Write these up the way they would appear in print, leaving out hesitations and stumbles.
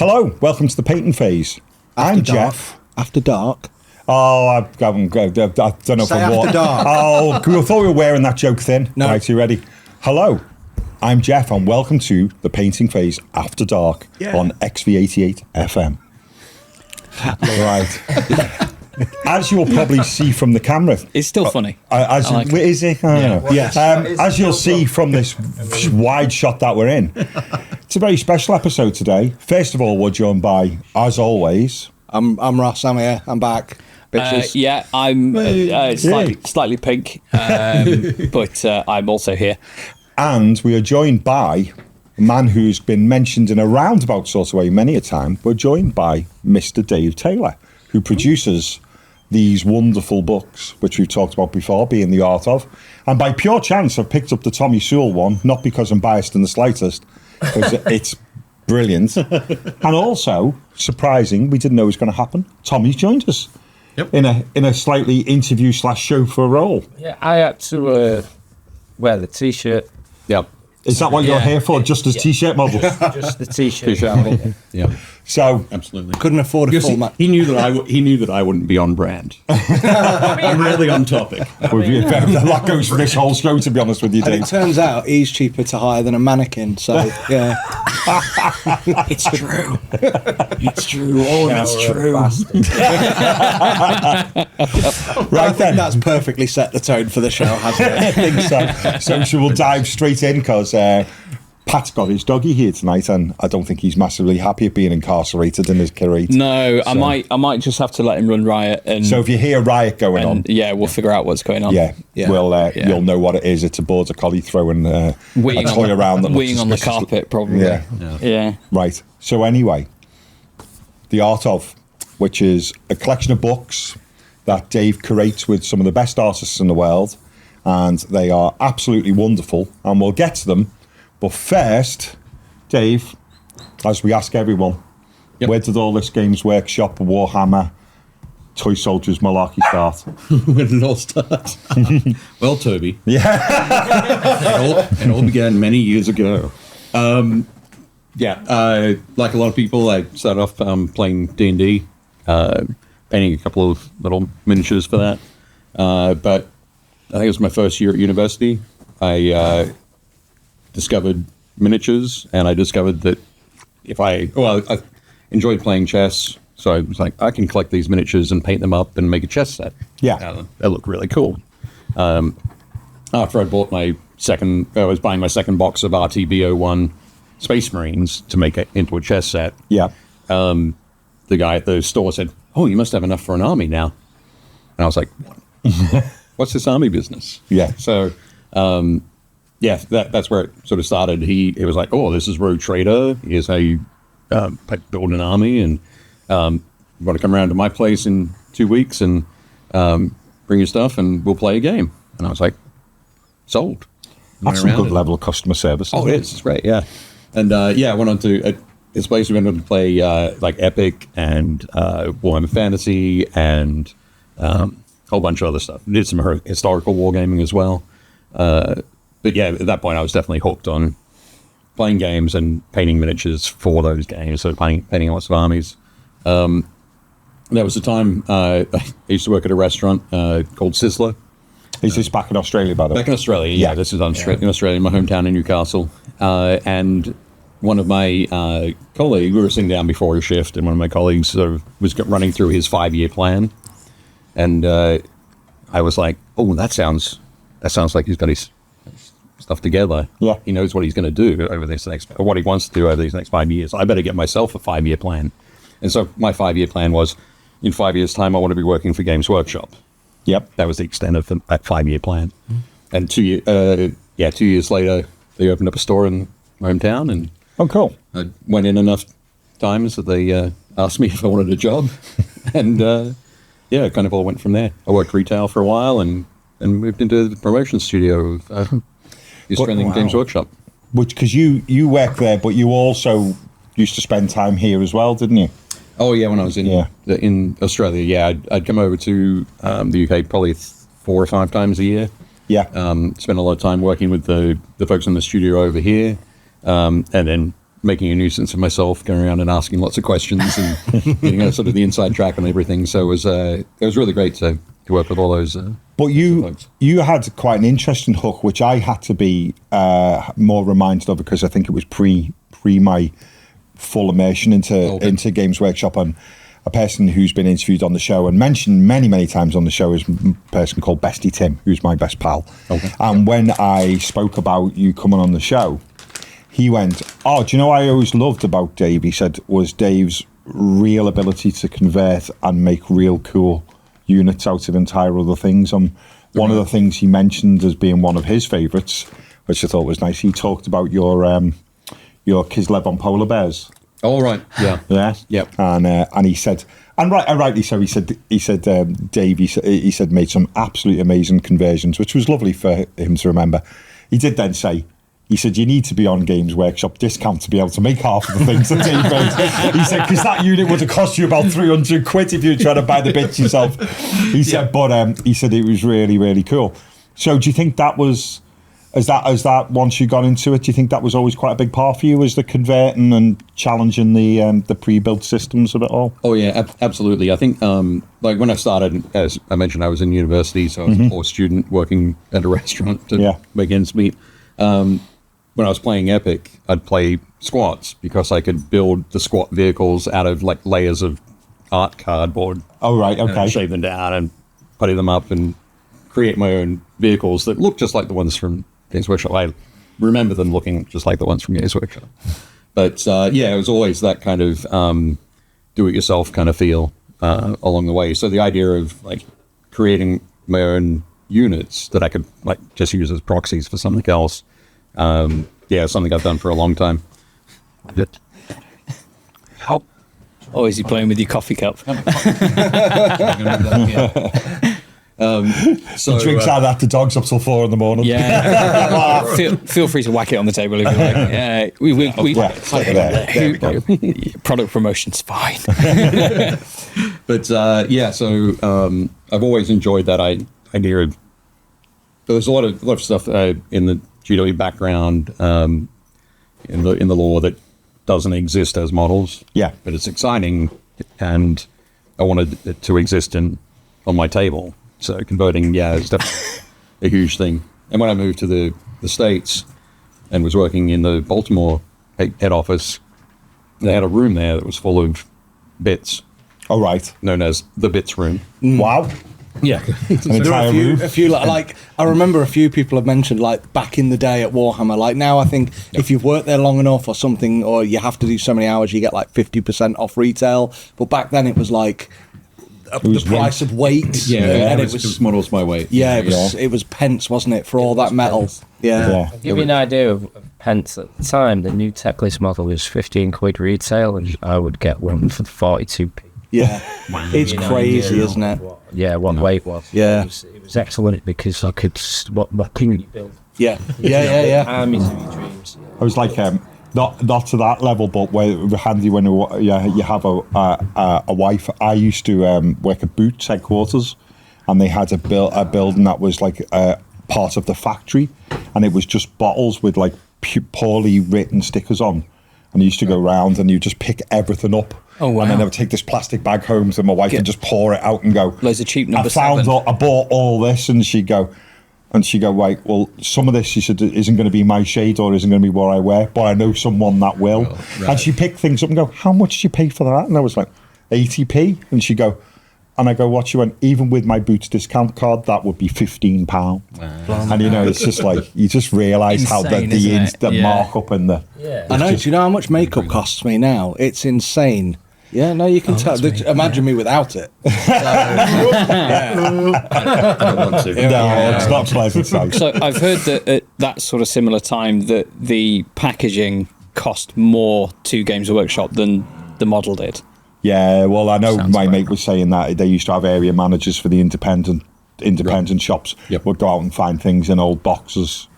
Hello, welcome to the painting phase. I'm Jeff. After dark. Oh, I don't know Say if I'm after dark. Oh, I thought we were wearing that joke thin. No. Right, you ready? Hello, I'm Jeff, and welcome to the painting phase after dark on XV88 FM. Right. As you'll probably see from the camera, it's still funny. Is it? Yes. As you'll see from this wide shot that we're in, it's a very special episode today. First of all, we're joined by, as always, I'm Ross. I'm here. I'm back. Bitches. Yeah, I'm slightly pink, but I'm also here. And we are joined by a man who's been mentioned in a roundabout sort of way many a time. We're joined by Mr. Dave Taylor, who produces these wonderful books, which we've talked about before, being the Art of. And by pure chance, I've picked up the Tommie Soule one, not because I'm biased in the slightest, because it's brilliant. And also, surprising, we didn't know it was going to happen, Tommie's joined us in a slightly interview/show for a role. Yeah, I had to wear the T-shirt. Yep. Is that what you're here for, just as T-shirt models? Just the T-shirt. Yeah. So absolutely Couldn't afford a full match. He knew that I wouldn't be on brand. I'm really on topic. a lot goes for this whole show, to be honest with you, And Dave. it turns out he's cheaper to hire than a mannequin. So yeah, It's true. It's true. Oh, that's true. I think that's perfectly set the tone for the show, hasn't it? I think so. So we'll dive straight in, because Pat's got his doggy here tonight, and I don't think he's massively happy at being incarcerated in his crate. No, I might just have to let him run riot. And So if you hear riot going on, we'll figure out what's going on. you'll know what it is. It's a border collie throwing a toy around that looks weeing on the suspicious. carpet, probably. Yeah. Right. So anyway, the Art of, which is a collection of books that Dave curates with some of the best artists in the world, and they are absolutely wonderful, and we'll get to them. But first, Dave, as we ask everyone, where did all this Games Workshop, Warhammer, Toy Soldiers malarkey start? Where did it all start? Well, Toby. Yeah. It all began many years ago. Like a lot of people, I started off playing D&D, painting a couple of little miniatures for that. But I think it was my first year at university. I discovered miniatures, and I discovered that I enjoyed playing chess, so I was like, I can collect these miniatures and paint them up and make a chess set. Yeah. They look really cool. After I bought I was buying my second box of RTB01 Space Marines to make it into a chess set. Yeah. The guy at the store said, "Oh, you must have enough for an army now." And I was like, "What? What's this army business?" Yeah. So, that's where it sort of started. He was like, "Oh, this is Rogue Trader. Here's how you build an army, and you want to come around to my place in 2 weeks and bring your stuff, and we'll play a game." And I was like, "Sold." That's some good level of customer service. Oh, it is. It's great, yeah. And I went on to his place. We went on to play like Epic and Warhammer Fantasy and a whole bunch of other stuff. We did some historical wargaming as well. But yeah, at that point, I was definitely hooked on playing games and painting miniatures for those games. So painting lots of armies. There was a time I used to work at a restaurant called Sizzler. Is this back in Australia, by the way? Back in Australia, yeah. This is in Australia, my hometown in Newcastle. And one of my colleagues, we were sitting down before a shift, and one of my colleagues sort of was running through his 5-year plan. And I was like, "Oh, that sounds like he's got his stuff together. Yeah. He knows what he's going to do over or what he wants to do over these next 5 years. I better get myself a 5-year plan." And so my 5-year plan was, in 5 years' time, I want to be working for Games Workshop. Yep. That was the extent of that 5-year plan. And 2 years later, they opened up a store in my hometown, and Oh, cool. I went in enough times that they asked me if I wanted a job, and it kind of all went from there. I worked retail for a while, and moved into the promotion studio of the Australian Games Workshop. Because you work there, but you also used to spend time here as well, didn't you? Oh yeah, when I was in Australia, I'd come over to the UK probably 4 or 5 times a year. Yeah. Spent a lot of time working with the folks in the studio over here, and then making a nuisance of myself, going around and asking lots of questions and getting sort of the inside track on everything. So it was really great to work with all those. But you had quite an interesting hook, which I had to be more reminded of because I think it was pre my full immersion into Games Workshop. And a person who's been interviewed on the show and mentioned many times on the show is a person called Bestie Tim, who's my best pal. Okay. And when I spoke about you coming on the show, he went, "Oh, do you know what I always loved about Dave?" He said, was Dave's real ability to convert and make real cool units out of entire other things. And one of the things he mentioned as being one of his favourites, which I thought was nice, he talked about your Kislev on polar bears. Oh, right. Yeah. Yeah. Yep. And he said, and rightly so, he said Dave, he said made some absolutely amazing conversions, which was lovely for him to remember. He did then say, he said, you need to be on Games Workshop discount to be able to make half of the things that Dave made. He said, because that unit would have cost you about 300 quid if you were trying to buy the bits yourself. He said, but he said it was really, really cool. So do you think that was, as that once you got into it, do you think that was always quite a big part for you, was the converting and challenging the pre-built systems of it all? Oh yeah, absolutely. I think like when I started, as I mentioned, I was in university, so I was a poor student working at a restaurant to make ends meet. When I was playing Epic, I'd play squats because I could build the squat vehicles out of like layers of art cardboard. Oh right, okay. Shave them down and putty them up and create my own vehicles that look just like the ones from Games Workshop. I remember them looking just like the ones from Games Workshop. But it was always that kind of do-it-yourself kind of feel along the way. So the idea of like creating my own units that I could like just use as proxies for something else, something I've done for a long time. Oh, is he playing with your coffee cup? So he drinks out of that, the dog's up till 4 a.m. Yeah. feel free to whack it on the table if you like. Product promotion's fine. But I've always enjoyed that idea of. There's a lot of stuff in the GW background in the lore that doesn't exist as models. Yeah, but it's exciting, and I wanted it to exist on my table. So converting, is definitely a huge thing. And when I moved to the States and was working in the Baltimore head office, they had a room there that was full of bits. Oh, right. Known as the bits room. Wow. Yeah. There are a few like I remember a few people have mentioned like back in the day at Warhammer. Like now, I think if you've worked there long enough or something, or you have to do so many hours, you get like 50% off retail. But back then, it was like the price of weight. And it was models by weight. Yeah, it was pence, wasn't it, for all that metal? Yeah. To give you an idea of pence at the time, the new Techlist model was 15 quid retail, and I would get one for 42p. Yeah, it's crazy, isn't it? What weight was. Yeah, it was excellent because I could what can you build? Yeah. Armies of your dreams. I was like, not to that level, but where handy when you have a wife. I used to work at Boots headquarters, and they had a building that was like part of the factory, and it was just bottles with like poorly written stickers on, and I used to go around and you just pick everything up. Oh, wow. And then I would take this plastic bag home to my wife and just pour it out and go, loads of cheap number I bought all this, and she'd go, wait, well, some of this, she said, isn't going to be my shade or isn't going to be what I wear, but I know someone that will. Right. And she'd pick things up and go, how much did you pay for that? And I was like, 80p. And she'd go, and I go, what? She went, even with my Boots discount card, that would be £15. Wow. And it's just like, you just realise how the markup and the... Yeah. I know, do you know how much makeup costs me now? It's insane. Yeah, no, you can tell. Imagine me without it. I don't want to. No, it's not pleasant. So I've heard that at that sort of similar time that the packaging cost more to Games Workshop than the model did. Yeah, well, I know my mate was saying that they used to have area managers for the independent shops. Would go out and find things in old boxes,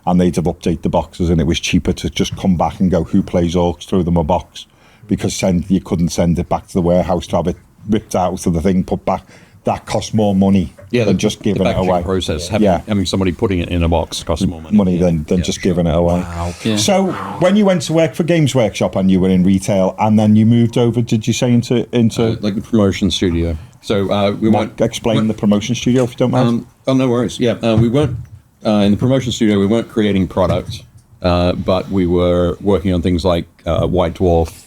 and they'd have update the boxes, and it was cheaper to just come back and go, who plays Orcs, throw them a box. Because you couldn't send it back to the warehouse to have it ripped out of the thing, put back. that costs more money than just giving it away. Process, having somebody putting it in a box costs more money than just giving it away. Wow. Yeah. So when you went to work for Games Workshop and you were in retail, and then you moved over, did you say into like the promotion studio? So we won't explain the promotion studio if you don't mind. No worries. Yeah, we weren't in the promotion studio. We weren't creating product, but we were working on things like White Dwarf.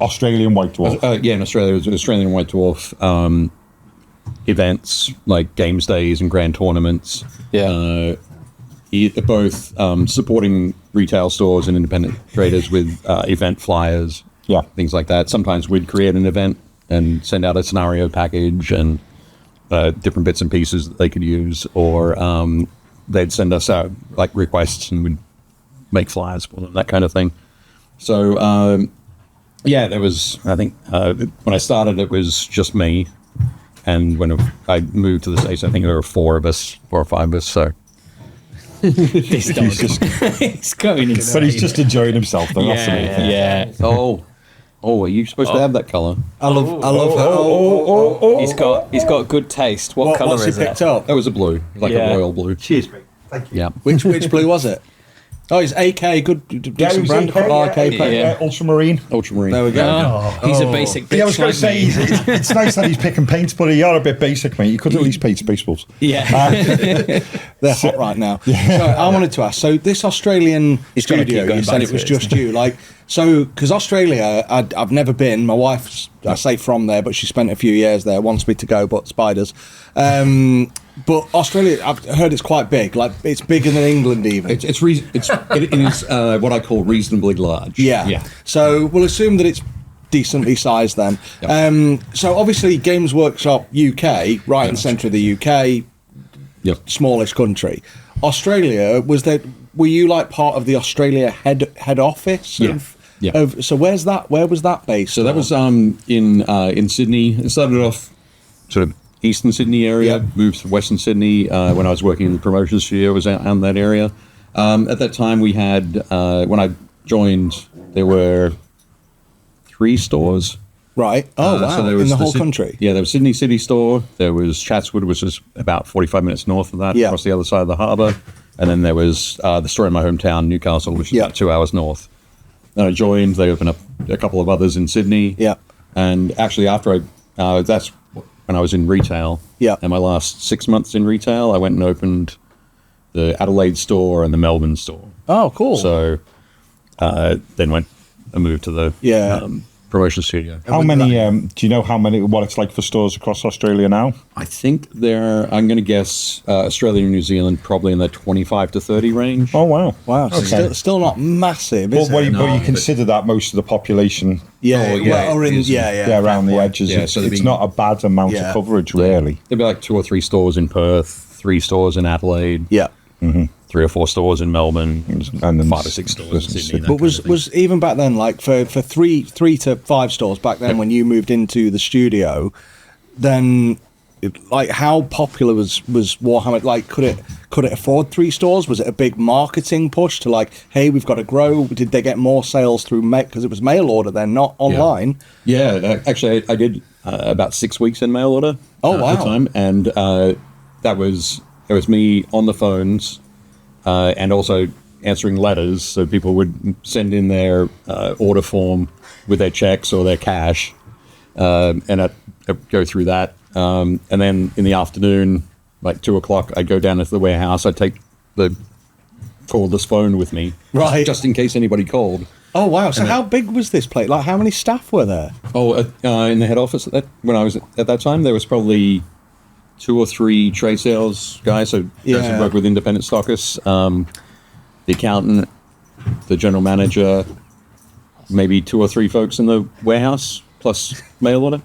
Australian White Dwarf. In Australia, it was Australian White Dwarf events like games days and grand tournaments. Yeah. Both supporting retail stores and independent traders with event flyers, things like that. Sometimes we'd create an event and send out a scenario package and different bits and pieces that they could use, or they'd send us out like requests and we'd make flyers for them, that kind of thing. So there was, I think when I started it was just me, and when I moved to the States I think there were 4 or 5 of us, so This dog. He's going insane. But he's just enjoying himself. Though, Yeah. Oh, are you supposed to have that colour? I love. He's got good taste. What colour what's is he it? picked up? That was a blue, like Yeah. a royal blue. Cheers, mate. Thank you. Yeah. Which blue was it? Oh, it's AK. Good, decent brand. Yeah. Ultramarine. Ultramarine. There we go. Oh, he's a basic bitch. Yeah, I was going to like say, me. it's nice that he's picking paints, but you're a bit basic, mate. You could at least paint Spaceballs. Yeah. They're hot right now. So I wanted to ask. So this Australian He's gotta keep studio, going you said back it to was it, just isn't you. Like, so because Australia, I've never been. My wife's, I say from there, but she spent a few years there. Wants me to go, but spiders. But Australia, I've heard it's quite big. Like it's bigger than England even. It is what I call reasonably large. Yeah. So we'll assume that it's decently sized then. Yep. So obviously Games Workshop UK, right in the centre of the UK, smallish country. Australia, were you like part of the Australia head office? Yeah. So where's that? Where was that based? So that was in Sydney. It started off sort of eastern Sydney area, moved to western Sydney when I was working in the promotion studio, was out in that area. At that time we had, when I joined, there were 3 stores. Right. Oh, wow. So there was in the whole country? Yeah, there was Sydney City store, there was Chatswood, which was about 45 minutes north of that, across the other side of the harbour, and then there was the store in my hometown, Newcastle, which is about 2 hours north. Then I joined, they opened up a couple of others in Sydney. Yeah. And actually after that's when I was in retail. Yeah. And my last 6 months in retail, I went and opened the Adelaide store and the Melbourne store. Oh, cool. So then went and moved to the promotion studio. How many, do you know what it's like for stores across Australia now? I think I'm going to guess Australia and New Zealand probably in the 25 to 30 range. Oh, wow. Wow. So still not massive, is But it? you consider that most of the population around the edges. Yeah, it's not a bad amount of coverage, really. There'd be like 2 or 3 stores in Perth, 3 stores in Adelaide. Yeah. 3 or 4 stores in Melbourne, and then 5 or 6 stores in Sydney. But was even back then, like for 3 to 5 stores back then when you moved into the studio, then like how popular was Warhammer? Like could it afford 3 stores? Was it a big marketing push to like, hey, we've got to grow? Did they get more sales through because it was mail order then, not online? Yeah, actually I did about 6 weeks in mail order. Oh, wow. At the time, and it was me on the phones. And also answering letters, so people would send in their order form with their checks or their cash, and I'd go through that. And then in the afternoon, like 2 o'clock, I'd go down into the warehouse. I'd take the cordless phone with me, right, just in case anybody called. Oh wow! So how big was this place? Like how many staff were there? In the head office when I was at that time, there was probably 2 or 3 trade sales guys, so guys who work with independent stockists, the accountant, the general manager, maybe 2 or 3 folks in the warehouse, plus mail order.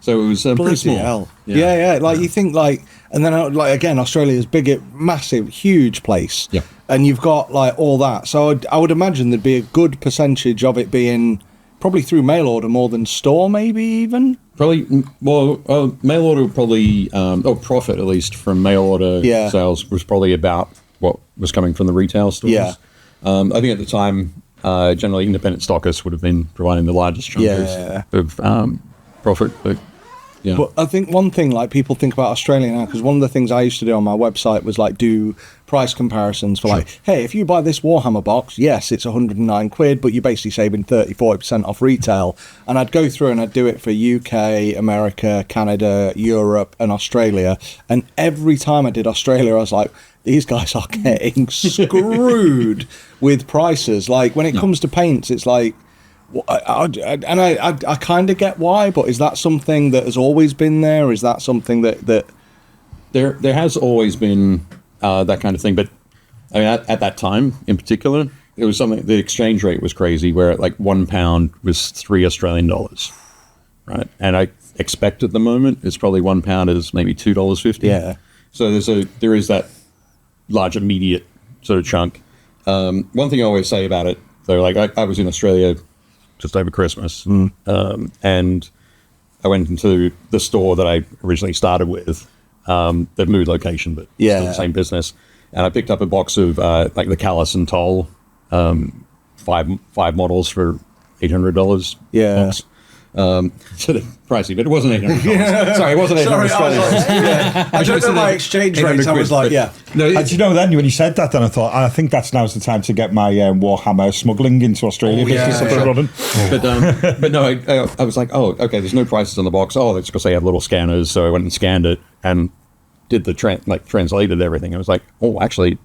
So it was pretty small. Hell. Yeah. Like you think like, and then like again, Australia's big, massive, huge place. Yeah. And you've got like all that. So I would imagine there'd be a good percentage of it being probably through mail order more than store, maybe even. Probably, mail order probably, profit at least from mail order sales was probably about what was coming from the retail stores. Yeah. I think at the time, generally independent stockists would have been providing the largest chunk of profit. But Yeah. But I think one thing, like, people think about Australia now, because one of the things I used to do on my website was, like, do price comparisons for, like, hey, if you buy this Warhammer box, yes, it's 109 quid, but you're basically saving 30-40% off retail. And I'd go through and I'd do it for UK, America, Canada, Europe, and Australia. And every time I did Australia, I was like, these guys are getting screwed with prices. Like, when it comes to paints, it's like, I kind of get why, but is that something that has always been there? Is that something that There has always been that kind of thing, but I mean, at that time in particular, it was something. The exchange rate was crazy, where like £1 was $3 Australian, right? And I expect at the moment it's probably £1 is maybe $2.50. Yeah. So there is that large immediate sort of chunk. One thing I always say about it, though, like I was in Australia just over Christmas, and I went into the store that I originally started with. They've moved location, but still the same business. And I picked up a box of like the Callus and Toll, five models for $800. Yeah. Box. Sort of pricey, but it wasn't $800. Sorry, it wasn't $800. I don't know my exchange rate. I was like, yeah. No, and you know, then when you said that, then I thought, I think that's now's the time to get my Warhammer smuggling into Australia business up and running. But no, I was like, oh, okay, there's no prices on the box. Oh, it's because they have little scanners. So I went and scanned it and did the translated everything. I was like, oh, actually,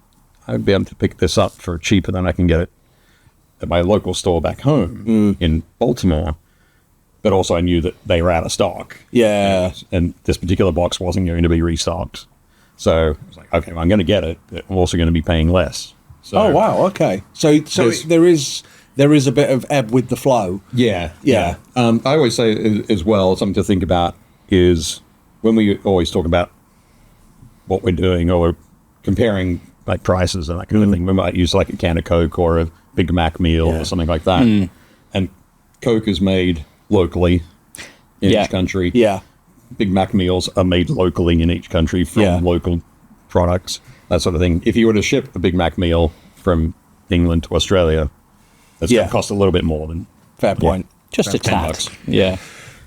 I'd be able to pick this up for cheaper than I can get it at my local store back home in Baltimore. But also I knew that they were out of stock. Yeah. And this particular box wasn't going to be restocked. So I was like, okay, well, I'm going to get it, but I'm also going to be paying less. So, Oh, wow. Okay. So there is a bit of ebb with the flow. Yeah. Yeah. I always say as well, something to think about is when we always talk about what we're doing or comparing like prices and that kind of thing, we might use like a can of Coke or a Big Mac meal or something like that. And Coke is made locally in each country. Yeah. Big Mac meals are made locally in each country from local products, that sort of thing. If you were to ship a Big Mac meal from England to Australia, that's going to cost a little bit more than Fair point. Just a tad. $10. Yeah.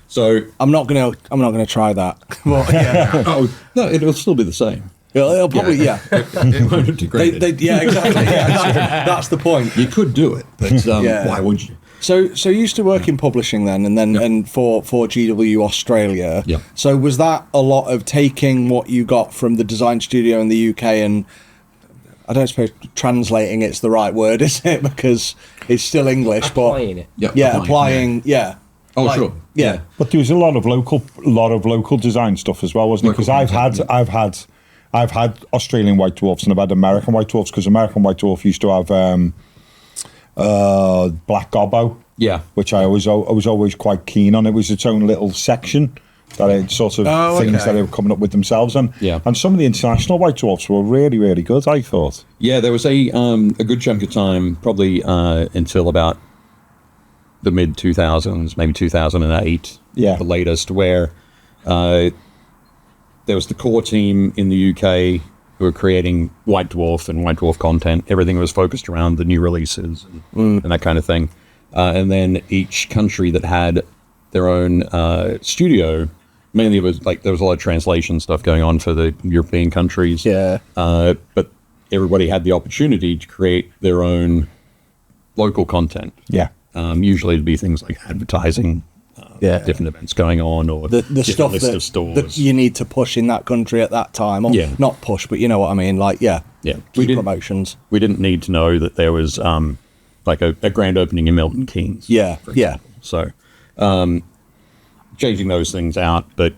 So I'm not gonna try that. Well, yeah. oh no, it'll still be the same. It'll probably It won't degrade it. yeah, exactly. Yeah, that's the point. You could do it, but why would you? So you used to work in publishing then, and then and for GW Australia. Yeah. So was that a lot of taking what you got from the design studio in the UK and I don't suppose translating it's the right word, is it? Because it's still English, Applying but it. applying. Yeah. Oh, Like, sure. Yeah. But there was a lot of local design stuff as well, wasn't it? Because I've had Australian white dwarfs and I've had American white dwarfs, because American white dwarf used to have black gobbo, which I was always quite keen on. It was its own little section that it sort of things that they were coming up with themselves, and some of the international white dwarfs were really, really good, I thought. Yeah, there was a good chunk of time, probably until about the mid 2000s, maybe 2008, the latest, where there was the core team in the UK who were creating White Dwarf and White Dwarf content. Everything was focused around the new releases and that kind of thing. And then each country that had their own studio, mainly it was like there was a lot of translation stuff going on for the European countries. Yeah. But everybody had the opportunity to create their own local content. Yeah. Usually it'd be things like advertising, different events going on, or the stuff list of stores that you need to push in that country at that time. Or not push, but you know what I mean. Like, key promotions. We didn't need to know that there was like a grand opening in Milton Keynes. Yeah, So changing those things out, but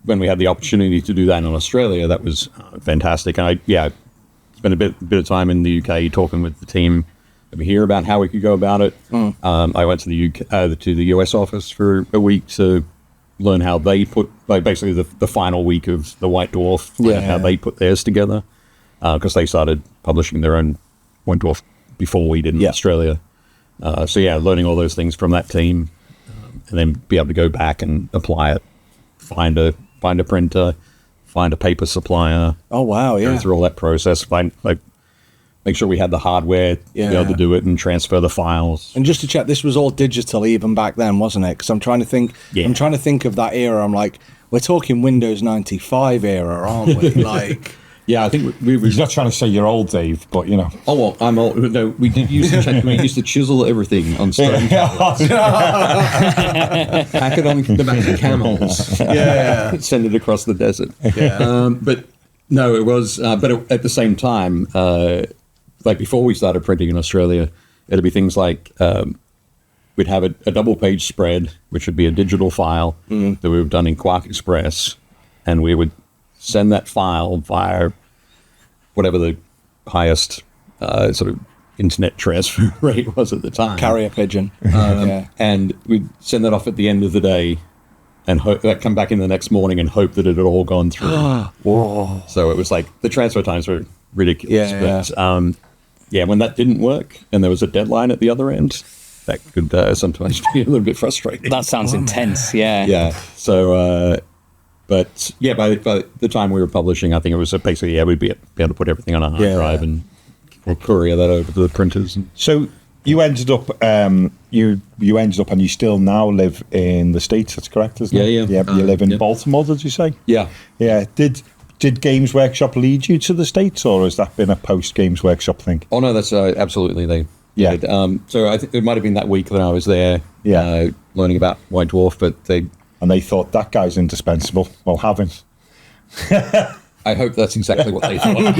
when we had the opportunity to do that in Australia, that was fantastic. And I spent a bit of time in the UK talking with the team over here about how we could go about it. I went to the UK to the US office for a week to learn how they put, like, basically the final week of the White Dwarf, how they put theirs together, because they started publishing their own White Dwarf before we did in Australia. Learning all those things from that team, and then be able to go back and apply it, find a printer, find a paper supplier. Oh wow, Go through all that process. make sure we had the hardware to be able to do it and transfer the files. And just to check, this was all digital even back then, wasn't it? Because I'm trying to think. Yeah. I'm trying to think of that era. I'm like, we're talking Windows 95 era, aren't we? Like, Yeah, I think we He's not trying to say you're old, Dave, but you know. Oh, well, I'm old. No, we did use we used to chisel everything on stone tablets. Pack it on the back of camels. yeah. Send it across the desert. Yeah. But no, it was. But at the same time, like before we started printing in Australia, it'd be things like we'd have a double-page spread, which would be a digital file that we would done in Quark Express, and we would send that file via whatever the highest sort of internet transfer rate was at the time. Carrier pigeon. And we'd send that off at the end of the day and come back in the next morning and hope that it had all gone through. Whoa. So it was like the transfer times were ridiculous. Yeah, But when that didn't work and there was a deadline at the other end, that could sometimes be a little bit frustrating. That sounds intense. Yeah. Yeah. So, but yeah, by the time we were publishing, I think it was basically, we'd be able to put everything on a hard drive and we'll courier that over to the printers. So you ended up, you ended up, and you still now live in the States. That's correct, isn't it? Yeah. You live in Baltimore, did you say? Yeah. Yeah. Did Games Workshop lead you to the States, or has that been a post Games Workshop thing? Oh no, that's absolutely they. Yeah. Did. So I think it might have been that week that I was there. Yeah. Learning about White Dwarf, but they thought that guy's indispensable. Well, have him. I hope that's exactly what they thought.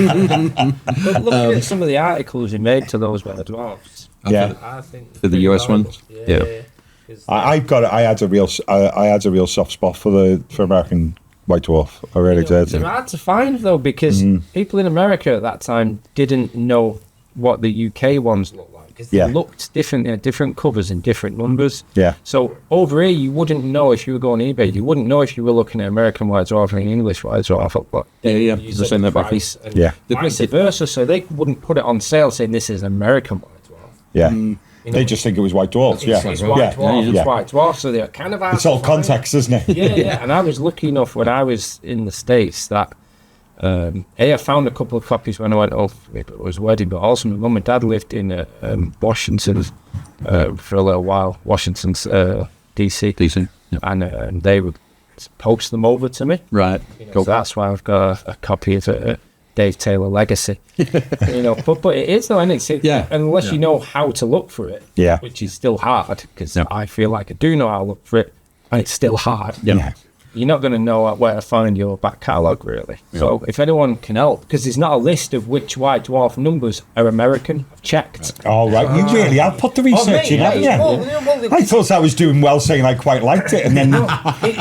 But looking at some of the articles you made to those White Dwarfs, Yeah. I think For the US ones? Yeah. I had a real soft spot for American White Dwarf. I really did. They're hard to find though, because people in America at that time didn't know what the UK ones looked like, because they looked different. They had different covers and different numbers. Yeah. So over here, you wouldn't know if you were going eBay. You wouldn't know if you were looking at American White Dwarf and English White Dwarf. But Yeah. The same that back. price and Yeah. vice versa. So they wouldn't put it on sale saying this is American White Dwarf. Yeah. You know, They just think it was White Dwarf. Yeah. It's White Dwarf. Yeah. It's White Dwarf. So they're kind of hard It's all to find. context, isn't it? Yeah. And I was lucky enough when I was in the States that I found a couple of copies when I went off. It was a wedding, but also my mum and dad lived in Washington for a little while. Washington's DC. Decent. Yeah. And they would post them over to me. Right. So that's why I've got a copy of Dave Taylor Legacy. But it is though, and it's unless you know how to look for it, which is still hard, because I feel like I do know how to look for it, and it's still hard. Yeah. You're not going to know where to find your back catalogue, really. Yeah. So if anyone can help, because there's not a list of which White Dwarf numbers are American. I've checked. All right, you really have put the research in, haven't you? I thought I was doing well saying I quite liked it, and then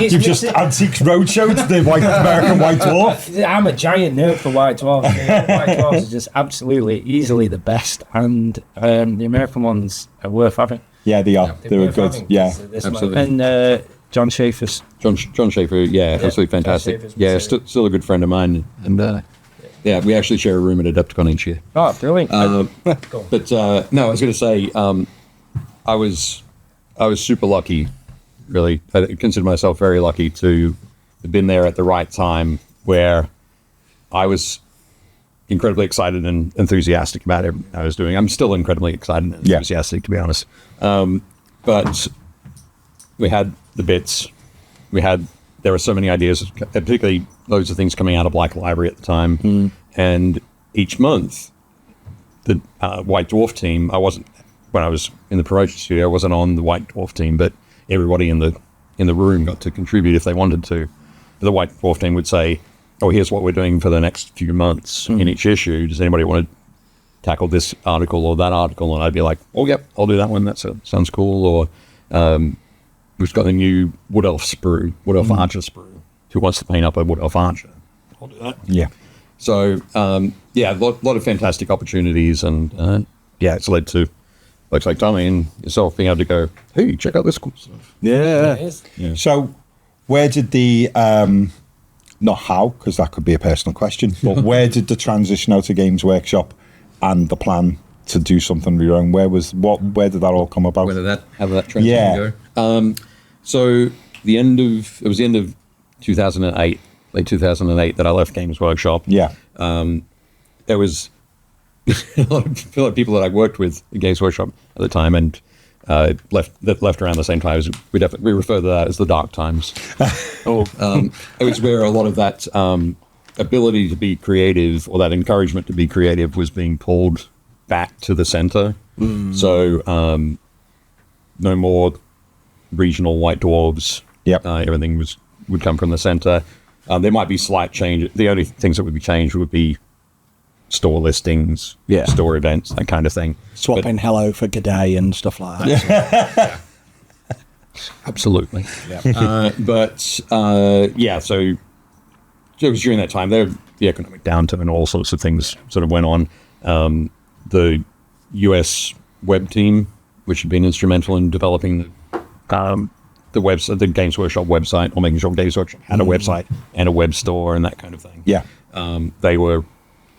you've just Antiques Roadshow to the American White Dwarf. I'm a giant nerd for White Dwarfs. White Dwarfs are just absolutely, easily the best, and the American ones are worth having. Yeah, they are. They were good. Yeah, absolutely. And John Schaefer's. John Schaefer, absolutely fantastic. Yeah, still a good friend of mine, and we actually share a room at Adepticon each year. Oh, brilliant! But no, I was going to say, I was super lucky. Really, I consider myself very lucky to have been there at the right time, where I was incredibly excited and enthusiastic about everything I was doing. I'm still incredibly excited and enthusiastic, to be honest. But we had the bits. There were so many ideas, particularly loads of things coming out of Black Library at the time. And each month, the White Dwarf team, when I was in the promotion studio, I wasn't on the White Dwarf team, but everybody in the room got to contribute if they wanted to. The White Dwarf team would say, oh, here's what we're doing for the next few months in each issue. Does anybody want to tackle this article or that article? And I'd be like, oh, yep, I'll do that one. That sounds cool. Or we've got a new Wood Elf sprue, Wood Elf Archer sprue. Who wants to paint up a Wood Elf Archer? I'll do that. Yeah. So, a lot of fantastic opportunities. And, it's led to folks like Tommie and yourself being able to go, hey, check out this cool stuff. Yeah. So where did the... not how, because that could be a personal question, but where did the transition out of Games Workshop and the plan to do something of your own, where did that all come about? How did that transition go? So it was the end of 2008, late 2008, that I left Games Workshop. Yeah. There was a lot of people that I worked with at Games Workshop at the time, and left around the same time. We refer to that as the dark times. It was where a lot of that ability to be creative, or that encouragement to be creative, was being pulled back to the center. So no more regional white dwarves. Yep. Everything would come from the center. There might be slight change. The only things that would be changed would be store listings, store events, that kind of thing. Swapping hello for g'day and stuff like that. Absolutely. So it was during that time, the economic downturn and all sorts of things sort of went on. The US web team, which had been instrumental in developing the website, the Games Workshop website, or making sure Games Workshop had a website and a web store and that kind of thing. Yeah.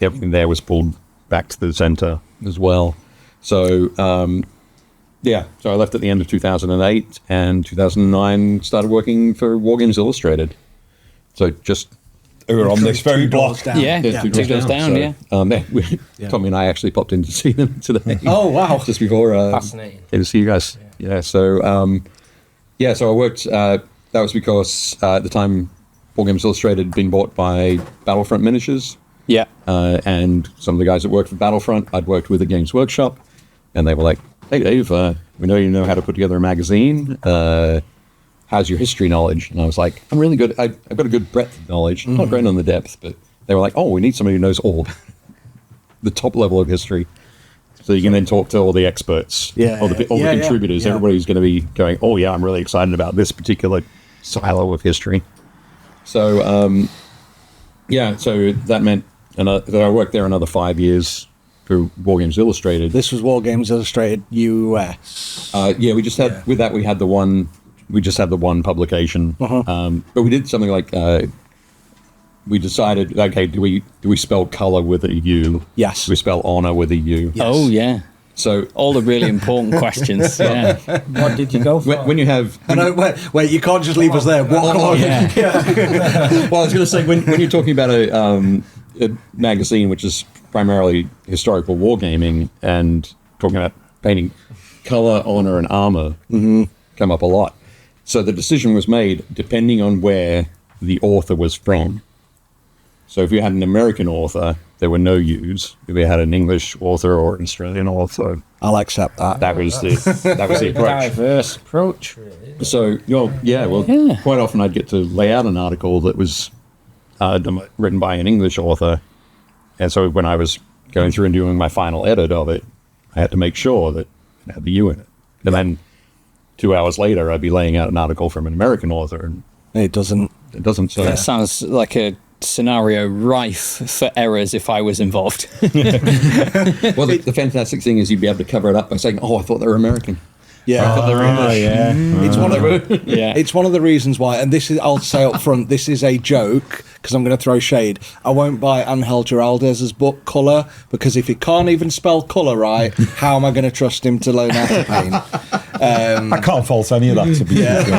Everything there was pulled back to the center as well. So, so I left at the end of 2008, and 2009 started working for War Games Illustrated. So just... We were on this very block. Down. Yeah, two doors down, Tommie and I actually popped in to see them today. Oh, wow. Just before... Fascinating. Good to see you guys. So I worked... that was because at the time, War Games Illustrated had been bought by Battlefront Miniatures. Yeah. And some of the guys that worked for Battlefront, I'd worked with at Games Workshop, and they were like, "Hey Dave, we know you know how to put together a magazine. How's your history knowledge?" And I was like, "I'm really good. I've got a good breadth of knowledge, not great on the depth." But they were like, "Oh, we need somebody who knows all the top level of history, so you can then talk to all the experts, all the contributors, everybody who's going to be going, oh yeah, I'm really excited about this particular silo of history." So so that meant that I worked there another 5 years for War Games Illustrated. This was War Games Illustrated US. We just had with that we had the one. We just had the one publication, but we did something like we decided, okay, do we spell color with a U? Yes. Do we spell honor with a U? Yes. Oh, yeah. So all the really important questions. Yeah. What did you go for? when you have... Wait, you can't just leave us there. Walk on. Yeah. Well, I was going to say, when you're talking about a magazine which is primarily historical wargaming, and talking about painting, color, honor, and armor come up a lot. So the decision was made depending on where the author was from. So if you had an American author, there were no U's. If you had an English author or an Australian author, I'll accept that. that was the approach. Diverse approach, really. So, quite often I'd get to lay out an article that was written by an English author. And so when I was going through and doing my final edit of it, I had to make sure that it had the U in it. And then 2 hours later, I'd be laying out an article from an American author, and It doesn't. so That sounds like a scenario rife for errors if I was involved. Well, the fantastic thing is you'd be able to cover it up by saying, "Oh, I thought they were American." Yeah. It's one of it's one of the reasons why, and this is, I'll say up front, this is a joke because I'm going to throw shade. I won't buy Angel Giraldez's book Colour, because if he can't even spell colour right, how am I going to trust him to learn how to paint? I can't fault any of that, to be honest.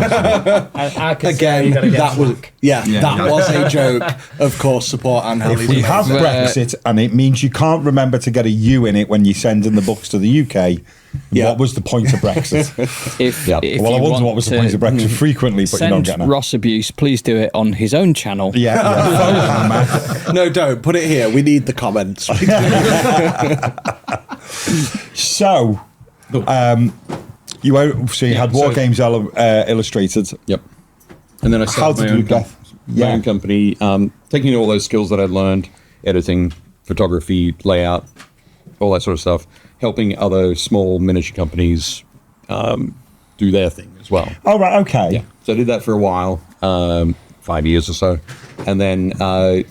I can Again, say that was that was a joke. Of course, support Angel. If we have Brexit and it means you can't remember to get a U in it when you send in the books to the UK, what was the point of Brexit? If Well, I you wonder want what was the to point of Brexit frequently, but you don't send get that. Ross abuse, please do it on his own channel. No, don't put it here. We need the comments. So, you had War Games Illustrated. Yep. And then I How started did my you own, get? my own company, taking all those skills that I'd learned, editing, photography, layout, all that sort of stuff, helping other small miniature companies do their thing as well. Oh, right, okay. Yeah. So I did that for a while, 5 years or so. And then I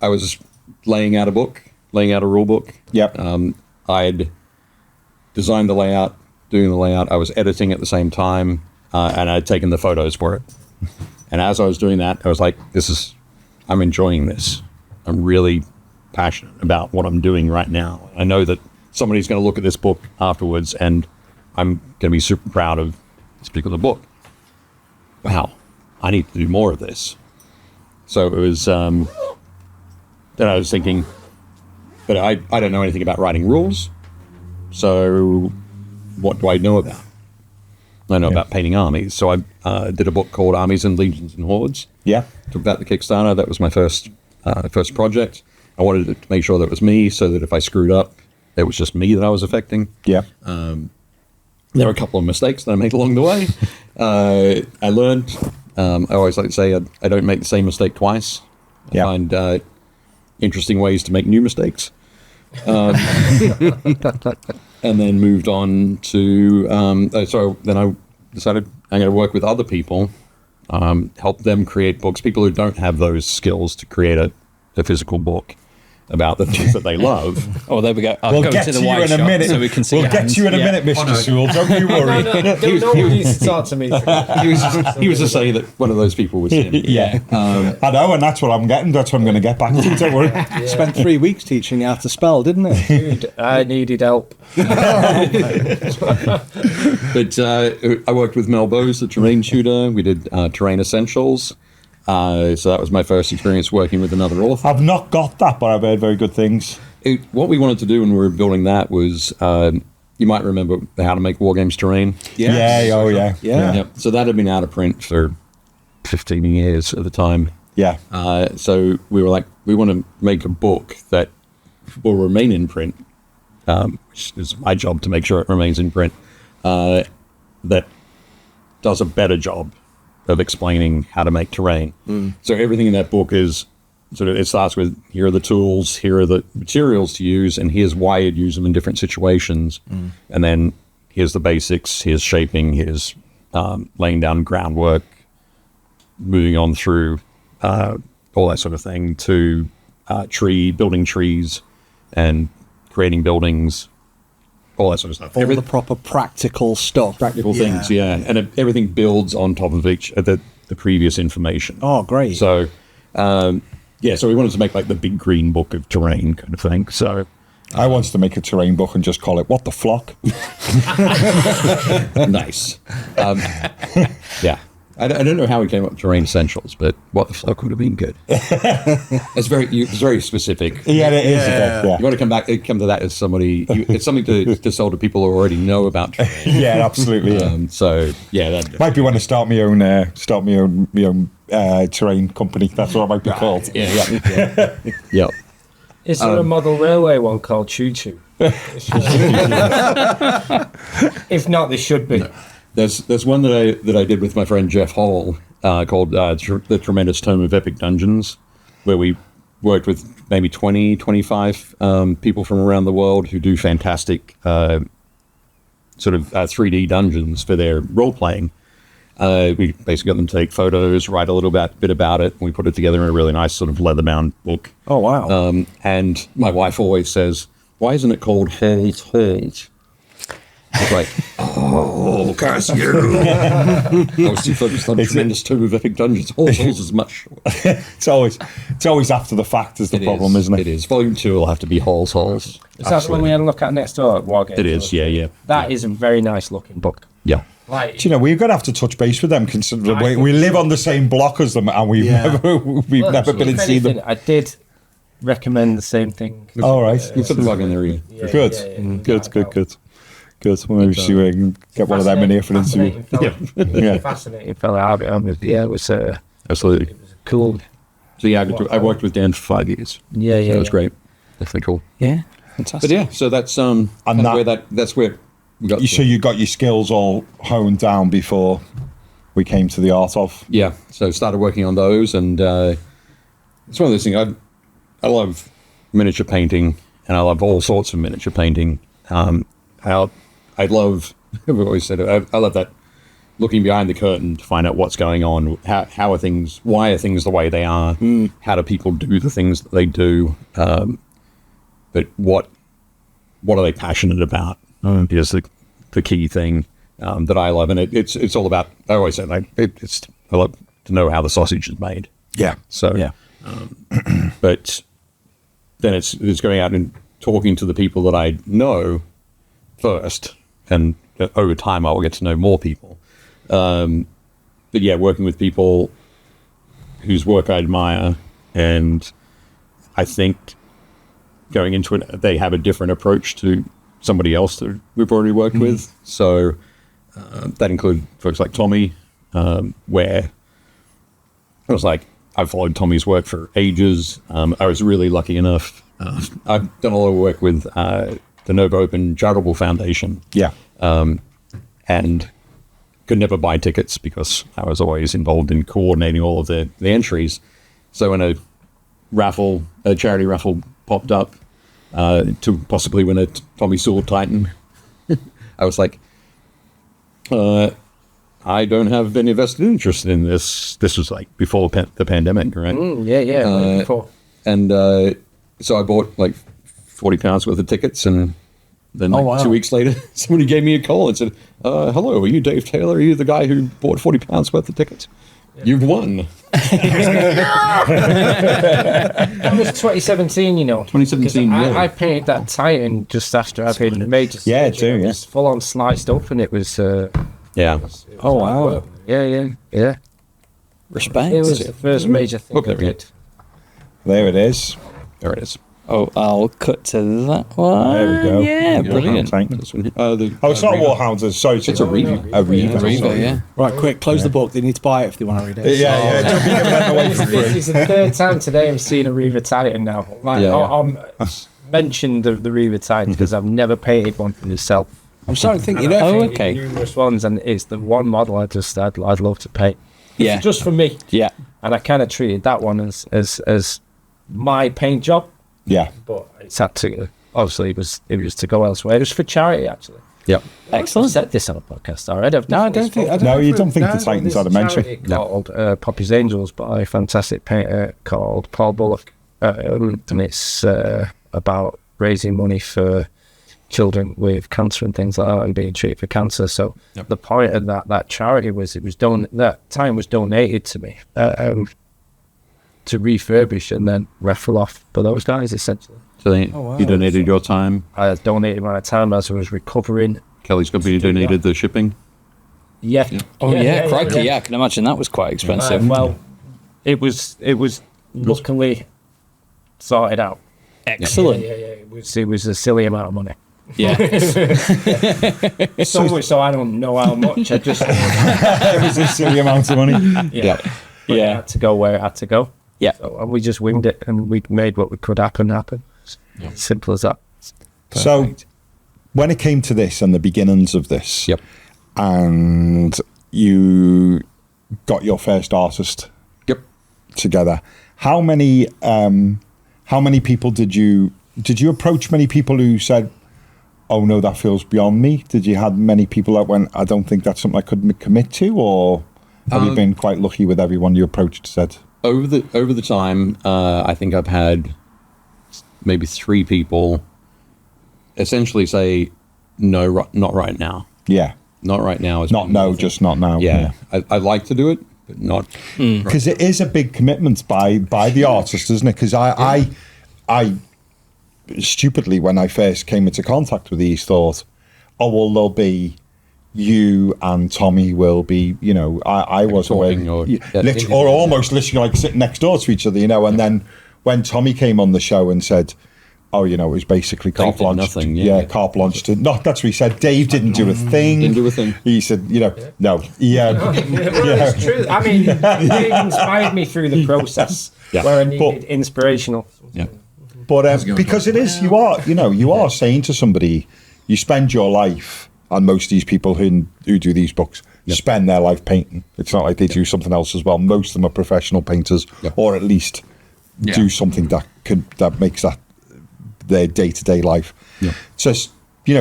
was laying out a rule book. Yep. I'd designed the layout, doing the layout. I was editing at the same time, and I'd taken the photos for it. And as I was doing that, I was like, I'm enjoying this. I'm really passionate about what I'm doing right now. I know that somebody's going to look at this book afterwards, and I'm going to be super proud of this particular book. Wow, I need to do more of this. So it was, then I was thinking, but I don't know anything about writing rules. So what do I know about? I know about painting armies. So I did a book called Armies and Legions and Hordes. Yeah. Took that to Kickstarter. That was my first project. I wanted to make sure that it was me, so that if I screwed up, it was just me that I was affecting. Yeah. There were a couple of mistakes that I made along the way. I learned. I always like to say I don't make the same mistake twice. I find interesting ways to make new mistakes. And then moved on to, so then I decided I'm going to work with other people, help them create books, people who don't have those skills to create a physical book about the things that they love. Oh, there we go. I'll We'll go get to to the you wine in a shop minute. so we can see We'll your get hands. to you in a Yeah. minute, Mr. Soule. Don't you worry. No one needs to talk to me. He was just saying that one of those people was him. Yeah. I know, and that's what I'm getting. That's what I'm going to get back to. Don't worry. Spent 3 weeks teaching you how to spell, didn't it? Dude, I needed help. But I worked with Mel Bowes, the terrain tutor. We did terrain essentials. So that was my first experience working with another author. I've not got that, but I've heard very good things. What we wanted to do when we were building that was, you might remember how to make Wargames terrain. Yeah. Oh, yeah. Yep. So that had been out of print for 15 years at the time. Yeah. So we were like, we want to make a book that will remain in print, which is my job to make sure it remains in print, that does a better job of explaining how to make terrain. So everything in that book is sort of, it starts with, here are the tools, here are the materials to use, and here's why you'd use them in different situations. And then here's the basics, here's shaping, here's laying down groundwork, moving on through all that sort of thing to building trees and creating buildings, all that sort of stuff. All the proper practical stuff. Practical things, yeah. And everything builds on top of the previous information. Oh, great. So, so we wanted to make like the big green book of terrain kind of thing. So I wanted to make a terrain book and just call it What the Flock. nice. Yeah. I don't know how we came up with terrain essentials, but what the fuck would have been good. It's very specific. Yeah, it is. Yeah. You want to come to that as somebody. It's something to sell to people who already know about terrain. Yeah, absolutely. So yeah, that Might be when I start my own terrain company. That's what it might be called. Yeah. Is there a model railway one called Choo Choo? If not, there should be. No. There's one that I did with my friend Jeff Hall called The Tremendous Tome of Epic Dungeons, where we worked with maybe 20, 25 people from around the world who do fantastic sort of 3D dungeons for their role-playing. We basically got them to take photos, write a little bit about it, and we put it together in a really nice sort of leather-bound book. Oh, wow. And my wife always says, why isn't it called Halls Halls? It's like, oh, curse you. I was too focused on Tremendous Tome of Epic Dungeons. Halls is much shorter. It's always after the fact is the problem, isn't it? It is. Volume 2 will have to be Halls. Is that the one we had a look at next door at Wargames? It is, yeah. That is a very nice looking book. Yeah. Like, Do you know, we're going to have to touch base with them, considering we live on the same block as them, and we've never been and seen them. I did recommend the same thing. All right. You put the bug in there, Ian. Good. Yeah. Good. Well, maybe see if we can get one of them in here for an interview. Yeah. Fascinating fella. It was Absolutely. cool. So yeah, I worked with Dan for 5 years. Yeah. That was great. Definitely cool. Yeah, fantastic. But yeah, so that's that's where we got. So you got your skills all honed down before we came to the Art of. Yeah, so started working on those, and it's one of those things. I love miniature painting, and I love all sorts of miniature painting. I love. I've always said it. I love that looking behind the curtain to find out what's going on. How are things? Why are things the way they are? How do people do the things that they do? But what are they passionate about? Is the key thing that I love, and it's all about. I always say I love to know how the sausage is made. Yeah. So Yeah. But then it's going out and talking to the people that I know first, and over time I will get to know more people. But yeah, working with people whose work I admire, and I think going into it, they have a different approach to somebody else that we've already worked with. So that include folks like Tommie, where I was like, I've followed Tommie's work for ages. I was really lucky enough. I've done a lot of work with the Nova Open Charitable Foundation. Yeah. And could never buy tickets because I was always involved in coordinating all of the entries. So when a charity raffle popped up to possibly win a Tommie Soule Titan, I was like, I don't have any vested interest in this. This was like before the pandemic, right? Before. And so I bought like £40 worth of tickets, and then Oh, wow. 2 weeks later, somebody gave me a call and said, hello, are you Dave Taylor? Are you the guy who bought £40 worth of tickets? You've won. That was 2017, you know. 2017, 'Cause yeah. I painted that Titan just after having major Yeah, surgery. too, It yeah. was full on sliced up, and it was. Yeah. Oh, wow. Yeah. Respect. It was the first major thing Look, I there we go. did. There it is. There it is. Oh, I'll cut to that one. There we go. Yeah, brilliant. This one here. Oh, it's not Warhounds. Sorry, It's a Reaver. A Reaver. Reaver, yeah. Right, quick, close the book. They need to buy it if they want to read it. Yeah. Don't be giving that away for This free. is the third time today I'm seeing a Reaver Titan now. Like, Yeah. I'm mentioned the Reaver Titan because I've never painted one for myself. I'm starting to think, you And I've know, Oh, painted okay. numerous ones, and it's the one model I'd love to paint. Yeah. Just for me. Yeah. And I kind of treated that one as my paint job, Yeah. but it's had to. Obviously, it was to go elsewhere. It was for charity, actually. Yep. Excellent. I've said this on a podcast already. No, I don't think. I don't No, know you if don't it- think no, the Titans There's had a a mention? charity called Poppy's Angels by a fantastic painter called Paul Bullock, and it's about raising money for children with cancer and things like that, and being treated for cancer. So the point of that charity was that time was donated to me to refurbish and then raffle off for those guys, essentially. So wow. you donated your time. I donated my time as I was recovering. Kelly's company donated the shipping. Yeah. Oh, yeah, crikey, yeah. I can imagine that was quite expensive. Well, it was luckily sorted out. Excellent. Yeah. It was a silly amount of money. Yeah. So much so I don't know how much. I just It was a silly amount of money. yeah. But it Yeah. had to go where it had to go. Yeah. So, and we just winged it, and we made what could happen. Simple as that. So, when it came to this and the beginnings of this, Yep. and you got your first artist Yep. together, how many people did you approach? Many people who said, "Oh no, that feels beyond me." Did you have many people that went, "I don't think that's something I could commit to," or have you been quite lucky with everyone you approached? Said Over the time, I think I've had maybe 3 people essentially say, "No, not right now. yeah, Not right now." is not one no, more thing. just not now. Yeah, I'd like to do it, but not. Because it is a big commitment by the artist, isn't it? Because I stupidly, when I first came into contact with these, thought, oh well, there'll be you and Tommie will be, I was away, talking or- or almost literally like sitting next door to each other, and then when Tommie came on the show and said, oh, it was basically Dave carte did blanche. nothing, yeah. Carte blanche. That's what he said. Dave didn't do a thing. Didn't do a thing. He said, no. Yeah. It's true. I mean, it inspired me through the process Yeah. where I needed inspirational. Yeah. But because it is, you are saying to somebody, you spend your life, and most of these people who do these books spend their life painting. It's not like they do something else as well. Most of them are professional painters, or at least do something that makes that their day-to-day life. Yeah. So,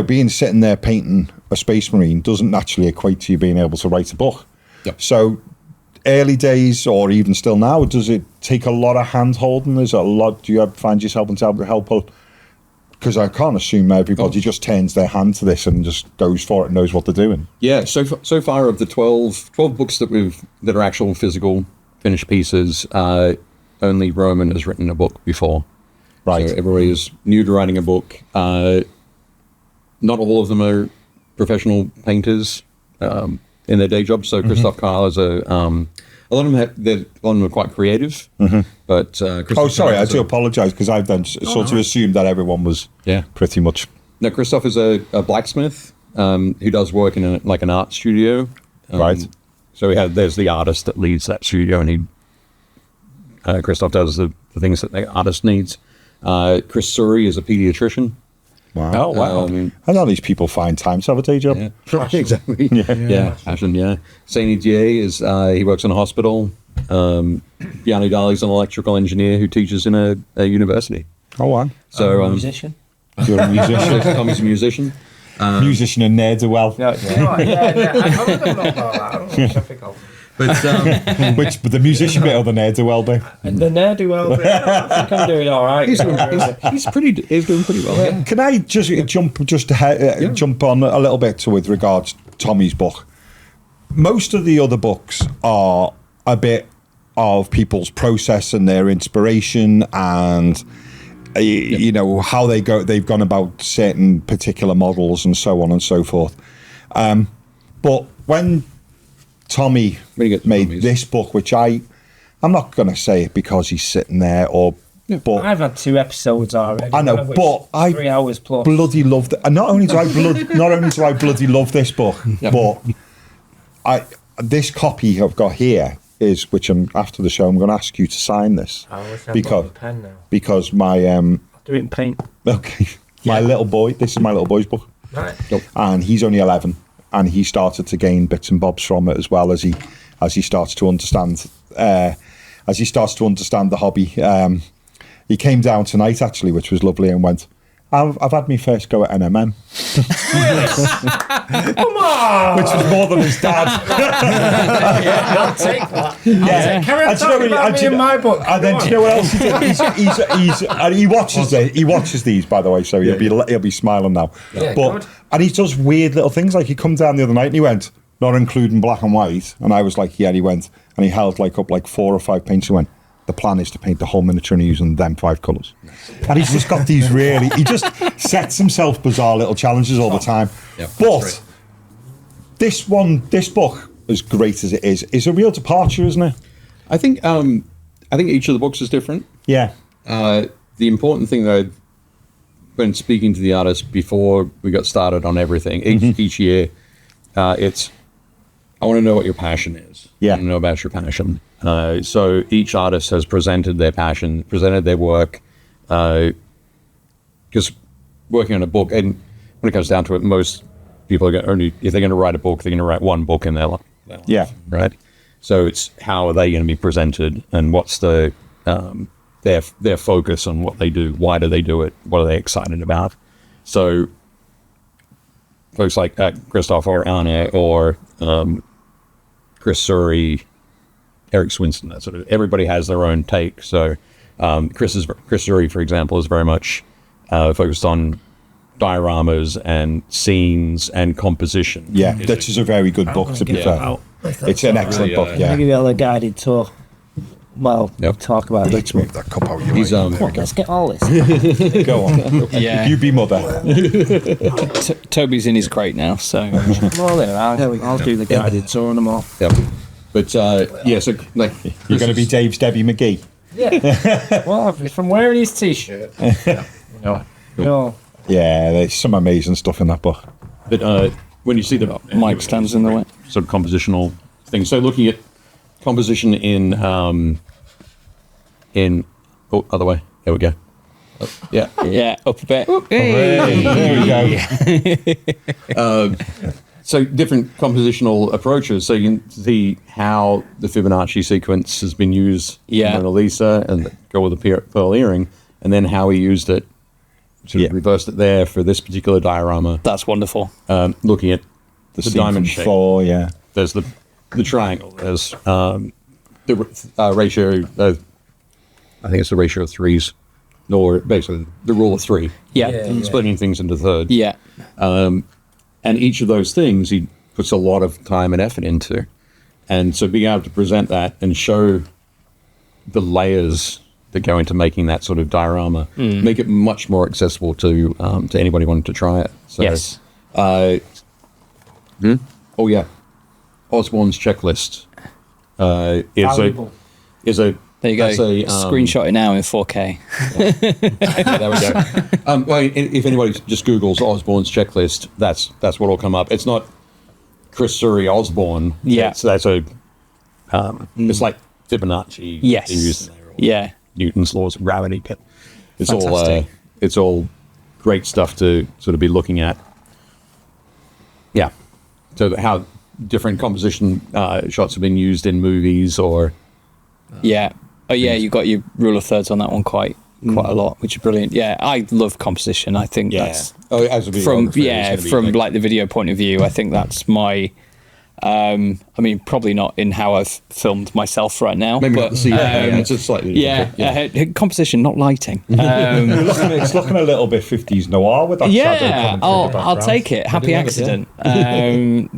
being sitting there painting a Space Marine doesn't naturally equate to you being able to write a book. Yeah. So, early days, or even still now, does it take a lot of hand-holding? Is it a lot? Do you find yourself able to help? Because I can't assume everybody just turns their hand to this and just goes for it and knows what they're doing. Yeah. So far of the 12 books that are actual physical finished pieces, only Roman has written a book before. Right. So everybody is new to writing a book. Not all of them are professional painters in their day jobs. So Christof, Keil is a lot of them are quite creative, But Oh, sorry, I do apologise because I've then sort of assumed that everyone was pretty much. No, Christof is a blacksmith who does work in an art studio. Right. So there's the artist that leads that studio, and Christof does the things that the artist needs. Chris Suhre is a pediatrician. Wow. Oh, wow. I know these people find time to have a day job. Yeah, exactly. Yeah, passion. Yeah. Seyni is he works in a hospital. Bjarni Dali's an electrical engineer who teaches in a university. Oh, wow. I'm a musician. You're a musician. Tommie's a musician. Musician and ne'er-do-well. I don't know about that. I don't know typical. But But the musician bit or the ne'er-do-well bit? And the ne'er-do-well bit, I think I'm doing all right. he's doing pretty well. Yeah. Can I just jump on a little bit with regards to Tommie's book? Most of the other books are a bit of people's process and their inspiration and you know how they've gone about certain particular models and so on and so forth. But when Tommie made this book, which I'm not going to say it because he's sitting there but I've had 2 episodes already. I know, one of which but I 3 hours plus. bloody loved it. And not only do I bloody love this book, but this copy I've got here is, which after the show I'm going to ask you to sign this I wish I brought a pen now. because my I'll do it in paint. my little boy. This is my little boy's book, Right. and he's only 11, and he started to gain bits and bobs from it as well as he starts to understand the hobby. He came down tonight actually, which was lovely, and went, I've had my first go at NMM. Come on! Which was more than his dad. I'll take that. Carry on talking about me in my book. And then do you know what else he did? And he watches these, by the way, so he'll be smiling now. Yeah, good. And he does weird little things, like he come down the other night and he went, not including black and white, and I was like, yeah, and he went, and he held up 4 or 5 paints and went, the plan is to paint the whole miniature using them 5 colours. And he's just got these he just sets himself bizarre little challenges all the time. Yep, but this book, as great as it is a real departure, isn't it? I think each of the books is different. Yeah. The important thing though, when speaking to the artists before we got started on everything, each year, it's, I want to know what your passion is. Yeah. I want to know about your passion. So each artist has presented their passion, presented their work, because working on a book, and when it comes down to it, most people are if they're going to write a book, they're going to write one book in their life. Yeah. Right. So it's how are they going to be presented, and what's their focus on what they do, why do they do it, what are they excited about. So folks like Christof or Arne or Chris Suhre, Erik Swinson, that sort of, everybody has their own take. So Chris Suhre, for example, is very much focused on dioramas and scenes and composition. Yeah, this is a very good book, to be fair. It's an excellent book, I'll yeah. give you all a guided tour. Well, talk about it. Let's move that cup out of your way. Come on, let's get all this. Go on. Yeah. You be mother. Toby's in his crate now, so Come on there, I'll do the guided tour on them all. Yep. But so like You're going to be Dave's Debbie McGee. Yeah. Well, from wearing his t-shirt. No. Yeah, there's some amazing stuff in that book. But when you see the Mike stands in the way. sort of compositional things, so looking at composition in other way. There we go. Yeah. Yeah, up a bit. There we go. So different compositional approaches. So you can see how the Fibonacci sequence has been used in Mona Lisa and go with the pearl earring, and then how he used it, sort of reversed it there for this particular diorama. That's wonderful. Looking at the Scene diamond from shape. Thor, yeah. There's the triangle. There's the ratio. I think it's the ratio of threes, or basically the rule of 3. Yeah. Splitting things into thirds. Yeah. And each of those things he puts a lot of time and effort into. And so being able to present that and show the layers that go into making that sort of diorama make it much more accessible to anybody wanting to try it. So, Yes. Oh, yeah. Osborne's checklist is Valuable. a They There you go. That's a, Screenshot it now in 4K. Yeah, there we go. Well, if anybody just Googles Osborne's checklist, that's what will come up. It's not Chris Suhre Osborne. Yeah. That's a. It's like Fibonacci. Yes. Used in there, or Yeah. Newton's laws of gravity. It's Fantastic. it's all great stuff to sort of be looking at. Yeah. So how different composition shots have been used in movies or. Yeah. Oh yeah, you got your rule of thirds on that one quite a lot, which is brilliant. Yeah, I love composition. I think that's as a from videographer, it's gonna be from like- like the video point of view. I think that's my. I mean, probably not in how I've filmed myself right now. Maybe but, not the CG, it's just slightly different. Composition, not lighting. It's looking a little bit 50s noir with that shadow Yeah, coming through the I'll background. take it. Happy accident. A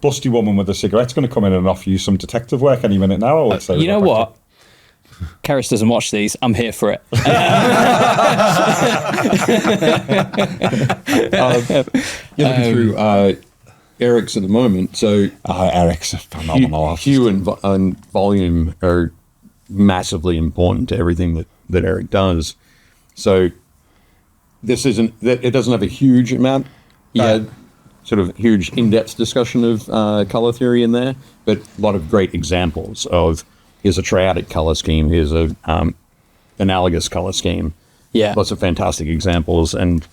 busty woman with a cigarette's going to come in and offer you some detective work any minute now. I would say. You know what? Keris doesn't watch these. I'm here for it. You're looking through Eric's at the moment, so Eric's a phenomenal hue artist. and volume are massively important to everything that Erik does. So this isn't that it doesn't have a huge amount, sort of huge in-depth discussion of color theory in there, but a lot of great examples of here's a triadic color scheme, here's a analogous color scheme. Yeah. Lots of fantastic examples and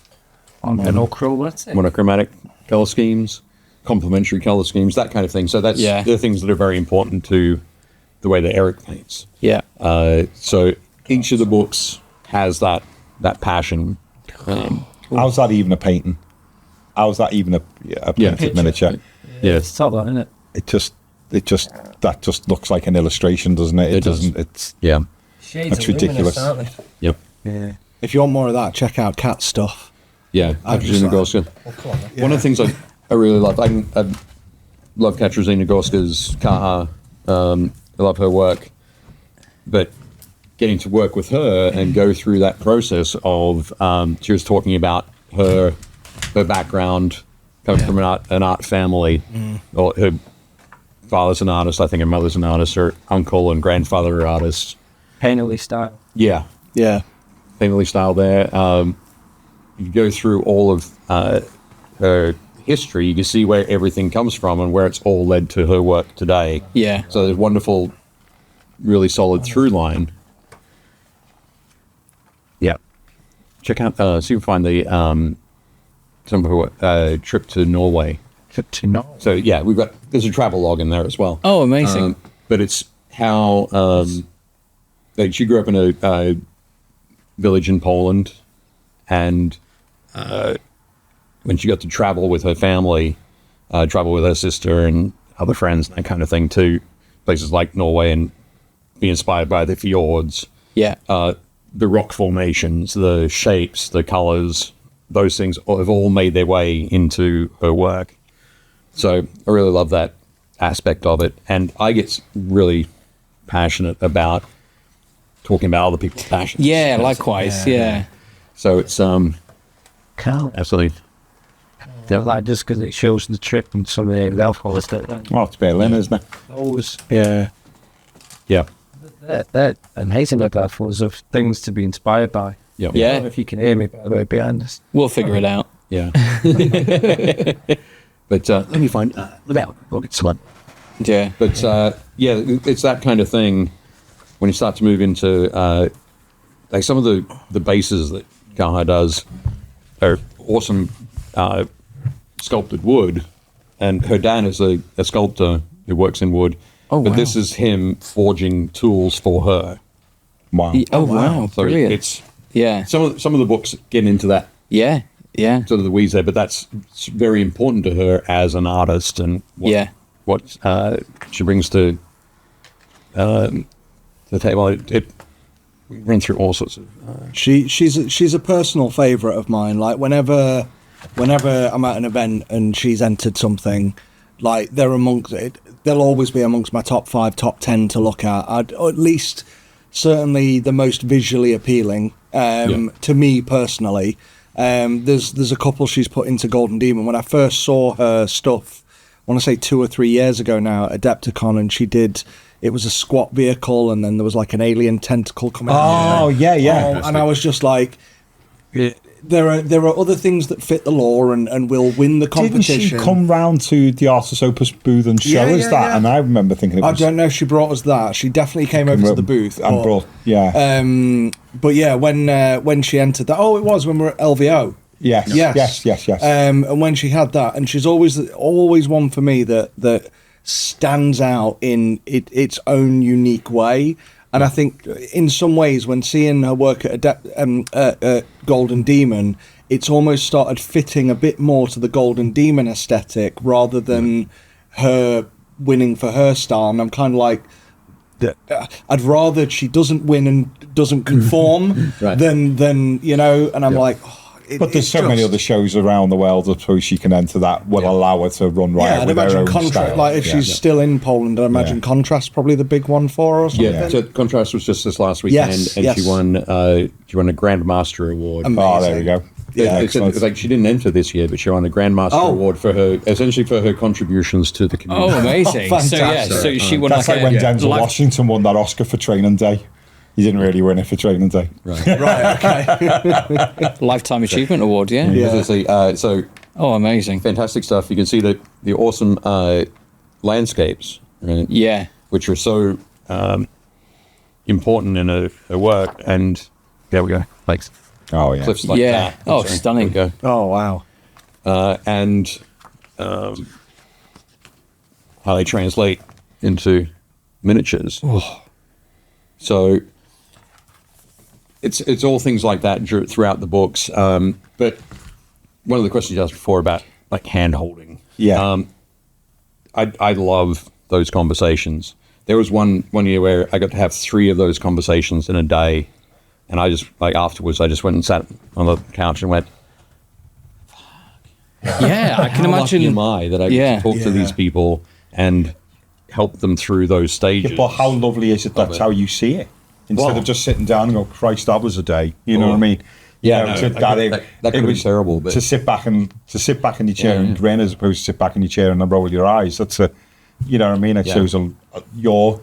monochromatic color schemes, complementary color schemes, that kind of thing. So that's the things that are very important to the way that Erik paints. Yeah. So each of the books has that passion. How's that even a painting? How's that even a painted miniature? Yeah. It's top that, isn't it? It just looks like an illustration, doesn't it? It does. doesn't. It's Yeah. Shades That's of luminous, ridiculous. aren't they? Yep. Yeah. If you want more of that, check out Cat Stuff. Yeah. Katarzyna Górska. One of the things I really love, I love Katarzyna Górska's Kaha. I love her work. But getting to work with her and go through that process of, she was talking about her background coming from an art family. Or her father's an artist, I think her mother's an artist, her uncle and grandfather are artists. Painterly style. Yeah. Yeah. Painterly style there. You go through all of her history, you can see where everything comes from and where it's all led to her work today. Yeah. So there's wonderful, really solid through line. Yeah. Check out, see if you can find the some of her trip to Norway. So yeah, there's a travel log in there as well. Oh, amazing. But it's how she grew up in a village in Poland, and when she got to travel with her family, travel with her sister and other friends, and that kind of thing, to places like Norway and be inspired by the fjords, Yeah. the rock formations, the shapes, the colors, those things have all made their way into her work. So I really love that aspect of it. And I get really passionate about talking about other people's passions. Yeah, likewise. Yeah. So it's Can't. absolutely. Like just because it shows the trip and some of the alcohol that well, it's Berlin, isn't it? always Yeah. they're amazing examples of things to be inspired by. Yeah. I don't know if you can hear me, by the way, behind us. We'll figure it out. Yeah. But let me find. Excellent. Yeah. But yeah, it's that kind of thing when you start to move into like some of the bases that Kaha does are awesome sculpted wood, and her dad is a sculptor who works in wood. Oh, but wow. this is him forging tools for her. Wow. Oh, wow. So Brilliant. it's Yeah. some of the books get into that Yeah. Yeah. sort of the weeds there, but that's very important to her as an artist and what she brings to the table. We run through all sorts of. She's a personal favourite of mine. Like whenever I'm at an event and she's entered something, like they'll always be amongst my top 5, top 10 to look at. Or at least certainly the most visually appealing to me personally. There's a couple she's put into Golden Demon. When I first saw her stuff want to say 2 or 3 years ago now at Adepticon, and she did. It was a squat vehicle, and then there was like an alien tentacle coming out. Oh, yeah. And I was just like, there are other things that fit the lore and will win the competition. Didn't she come round to the Artus Opus booth and show us that? Yeah. And I remember thinking it was... I don't know if she brought us that. She definitely came over to the booth. And brought, yeah. But yeah, when she entered that... Oh, it was when we were at LVO. Yes. And when she had that, and she's always one for me that stands out in its own unique way. And I think in some ways, when seeing her work at Golden Demon, it's almost started fitting a bit more to the Golden Demon aesthetic rather than her winning for her style. And I'm kind of like, I'd rather she doesn't win and doesn't conform than you know. And I'm like, but there's so many other shows around the world, I suppose she can enter that will allow her to run right I'd with her imagine own style. Like if she's still in Poland, I imagine Contrast's probably the big one for her or something. Yeah, so Contrast was just this last weekend, and she won a Grandmaster Award. Amazing. Oh, there we go. Yeah, it's like she didn't enter this year, but she won a Grandmaster Award for her contributions to the community. Oh, amazing! So she won. That's like when Denzel Washington won that Oscar for Training Day. He didn't really win it for Training Day. Right. Okay. Lifetime Achievement Award, yeah. So amazing. fantastic stuff. You can see the awesome landscapes, right? Yeah. Which are so important in her work. And there we go. Like cliffs like that. Oh, stunning. There we go. Oh, wow. And how they translate into miniatures. Oh. So it's all things like that throughout the books. But one of the questions you asked before about like hand holding. Yeah. I love those conversations. There was one year where I got to have 3 of those conversations in a day, and I just afterwards I just went and sat on the couch and went, Yeah, I can how imagine. lucky am I that I get to talk to these people and help them through those stages. Yeah, but how lovely is it that's how you see it? Instead of just sitting down and go, Christ, that was a day. You know what I mean? Yeah, that could have been terrible. But to sit back in your chair and grin as opposed to sit back in your chair and roll your eyes. That's you know what I mean? It shows your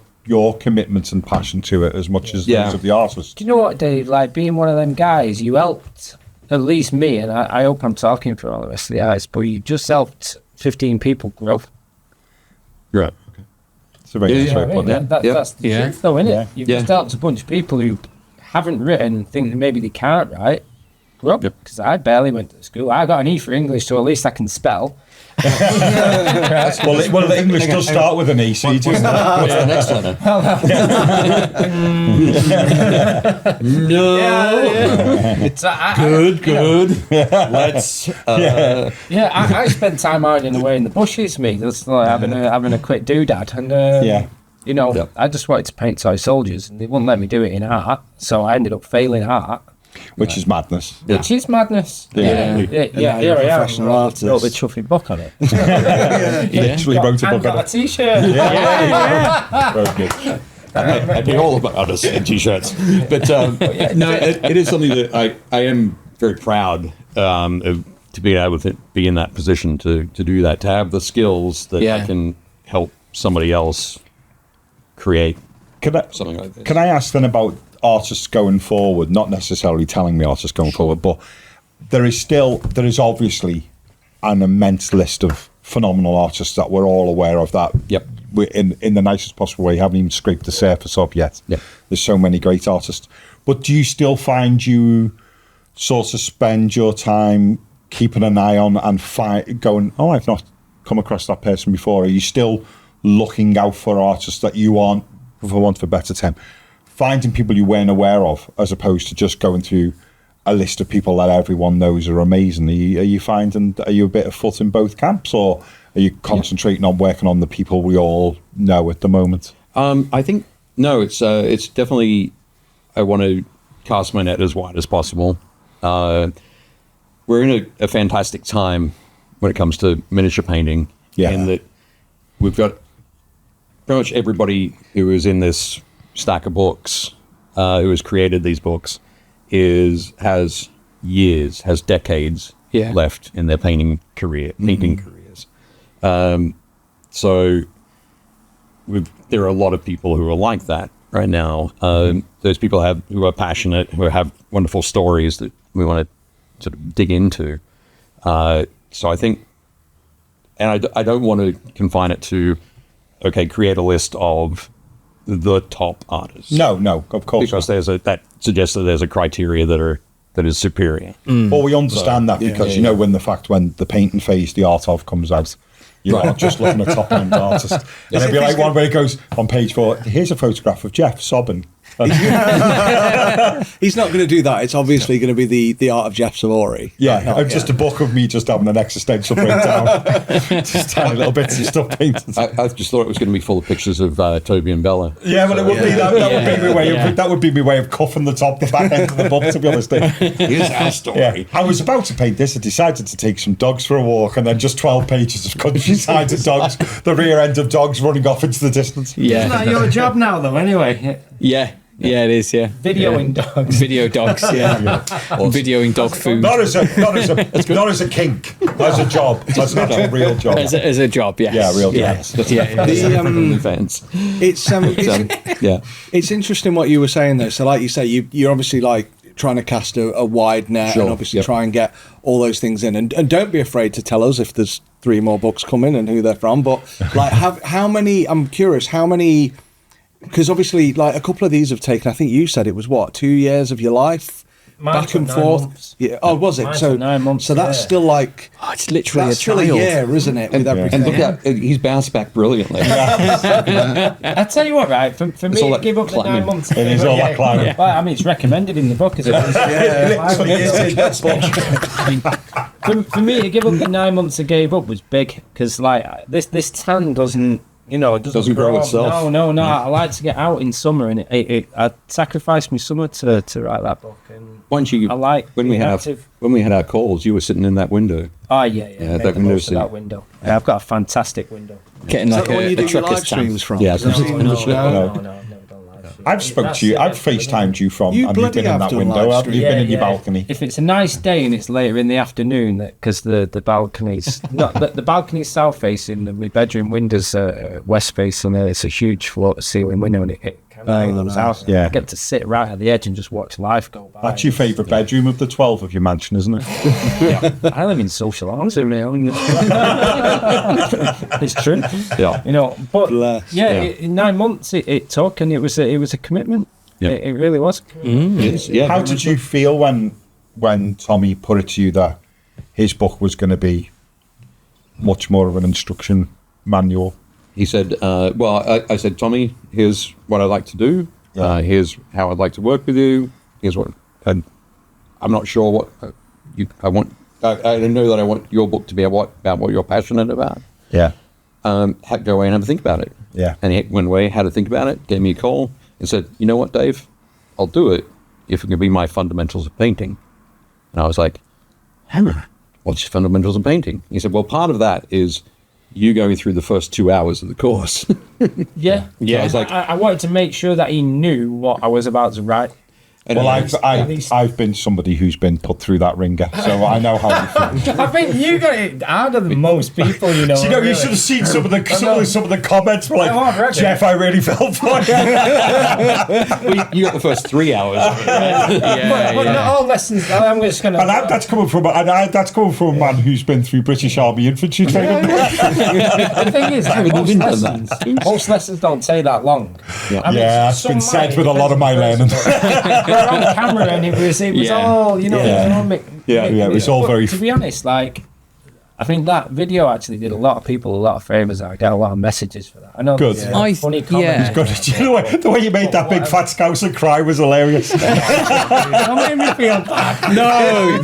commitment and passion to it as much as those of the artists. Do you know what, Dave? Like being one of them guys, you helped at least me, and I hope I'm talking for all the rest of the guys, but you just helped 15 people grow. Right. It's a very nice way I of mean, putting it. that's the truth, though, isn't it? Yeah. You've just helped a bunch of people who haven't written, think that maybe they can't write. Grow up, because I barely went to school. I got an E for English, so at least I can spell. Well, the English does start with an E, so you do that. What's the next letter? No. It's, Good. Let's. I spend time hiding away in the bushes, me. That's like having a quick doodad. And, you know, I just wanted to paint toy soldiers, and they wouldn't let me do it in art, so I ended up failing art. Which is madness. Which is madness. Yeah. Here I am. Professional artist. Wrote a chuffy book on it. Literally wrote a And book on got a it. t-shirt. Very good. I'd be all about us in t-shirts, but no, it is something that I am very proud to be able to be in that position to do that, to have the skills that I can help somebody else create something like this. Can I ask then about artists going forward? Not necessarily telling me artists going forward, but there is obviously an immense list of phenomenal artists that we're all aware of that. Yep. We're in the nicest possible way, haven't even scraped the surface of yet. Yeah. There's so many great artists. But do you still find you sort of spend your time keeping an eye on and going, oh, I've not come across that person before? Are you still looking out for artists that you aren't, for want of a better term, finding people you weren't aware of, as opposed to just going through a list of people that everyone knows are amazing? Are you a bit of foot in both camps, or are you concentrating on working on the people we all know at the moment? I think no. It's definitely. I want to cast my net as wide as possible. We're in a fantastic time when it comes to miniature painting. Yeah. In that we've got pretty much everybody who is in this stack of books, who has created these books, has decades left in their painting careers. So there are a lot of people who are like that right now. Those people who are passionate, who have wonderful stories that we want to sort of dig into. So I think, and I don't want to confine it to, okay, create a list of the top artists. No, of course. Because that suggests that there's a criteria that is superior. Well, we understand that because, when the painting phase, the Art of, comes out, you're not just looking at top-end artists. And there'll be like one where it goes on page 4, here's a photograph of Jeff sobbing. He's not going to do that. It's obviously going to be the Art of Jeff Suhre. Yeah, just a book of me just having an existential breakdown. Just tiny little bits of stuff painted. I just thought it was going to be full of pictures of Toby and Bella. Yeah, but it would be that. That would be my way. That would be my way of cuffing the back end of the book. To be honest, Here's our story. Yeah. I was about to paint this. I decided to take some dogs for a walk, and then just 12 pages of countryside of dogs, the rear end of dogs running off into the distance. Yeah. Isn't that your job now, though? Anyway. Yeah. Yeah, it is. Yeah, videoing dogs. Video dogs. Yeah, videoing dog food. Not as a kink. As a job. That's not a real job. As a job. Yes. Yeah, real job. Yes. Yeah. It's interesting what you were saying there. So, like you say, you're obviously like trying to cast a wide net and obviously try and get all those things in. And don't be afraid to tell us if there's 3 more books coming and who they're from. But like, how many? I'm curious. How many? Because obviously, like a couple of these have taken. I think you said it was 2 years of your life, back and forth. Months. Yeah. Oh, was it? So 9 months. So that's still like. Oh, it's literally that's a still child. a year, isn't it? With everything. And look at he's bounced back brilliantly. I tell you what, right? For me to give up the 9 months. It is all that climbing. Well, I mean, it's recommended in the book, isn't it? For me to give up the 9 months I gave up was big because, like, this tan doesn't. It doesn't grow itself. No. I like to get out in summer, and I sacrificed my summer to write that book. And Once you, I like when we had our calls, you were sitting in that window. Oh yeah, that window seat. That window. Yeah, I've got a fantastic window. Getting like when you a do your trucker's live streams from. Yeah, No. I've spoke to you. I've FaceTimed you from, You and you've been bloody in that have done window. live You've been in your balcony. If it's a nice day and it's later in the afternoon, because the balcony's not the balcony's south facing, and my bedroom window's west facing. It's a huge floor-to-ceiling window, and it kind of goes out. Yeah. I get to sit right at the edge and just watch life go by. That's your favourite bedroom of the 12 of your mansion, isn't it? Yeah. I live in social housing now. It's true. Yeah. But in 9 months it took, and it was a commitment. Yeah. It really was. How did you feel when Tommie put it to you that his book was going to be much more of an instruction manual? He said, I said, Tommie, here's what I'd like to do. Here's how I'd like to work with you. Here's what, and I'm not sure what I want. I don't know that I want your book to be about what you're passionate about. Yeah. Go away and have a think about it. Yeah. And he went away, had to think about it, gave me a call, and said, you know what, Dave, I'll do it if it can be my fundamentals of painting. And I was like, what's your fundamentals of painting? He said, well, part of that is you going through the first 2 hours of the course. Yeah. So I was like, I wanted to make sure that he knew what I was about to write. Well, I've been somebody who's been put through that ringer, so I know how you feel. I think you got it harder than most people, you know. So, you should have seen some of the comments were like, Jeff, I really felt for you. well, you got the first 3 hours. But not all lessons. I'm just going to. And that's coming from a man who's been through British Army infantry training. The thing is, most lessons don't take that long. Yeah, I mean, that's been said with a lot of my learning. We're on camera, and it was all, it was all very. To be honest, like, I think that video actually did a lot of people a lot of favours. I got a lot of messages for that. I know. Good. Funny comments. Good. Do you know the way you made that big fat scouser cry was hilarious. That made me feel bad. No.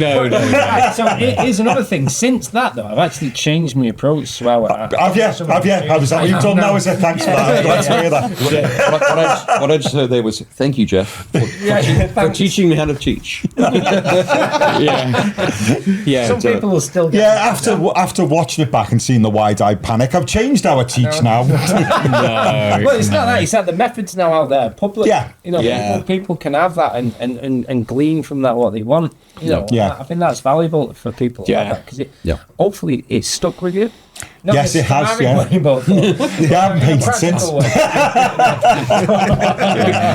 So it is another thing. Since that, though, I've actually changed my approach. Well, have you? How was that what you've done now? Is it? Thanks for that. I'm glad to hear that. What I just heard there was, thank you, Jeff, for teaching me how to teach. Some people will still get after watching it back and seeing the wide-eyed panic, I've changed how I teach now. Well, it's not that. It's that the method's now out there, public. Yeah. People can have that and glean from that what they want. I think that's valuable for people. Because hopefully it's stuck with you. Not Yes, the it has, starring yeah. one you both thought. Yeah, I haven't painted since.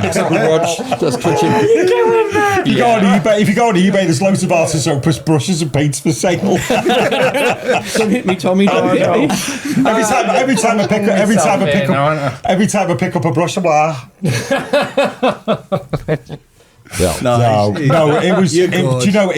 Practical one. Just twitching. If you go on eBay, there's loads of artists opus brushes and paints for sale. Don't hit me, Tommie. Don't hit me. every time I pick up a brush, I'm like, no, it was. You're Do good. you know?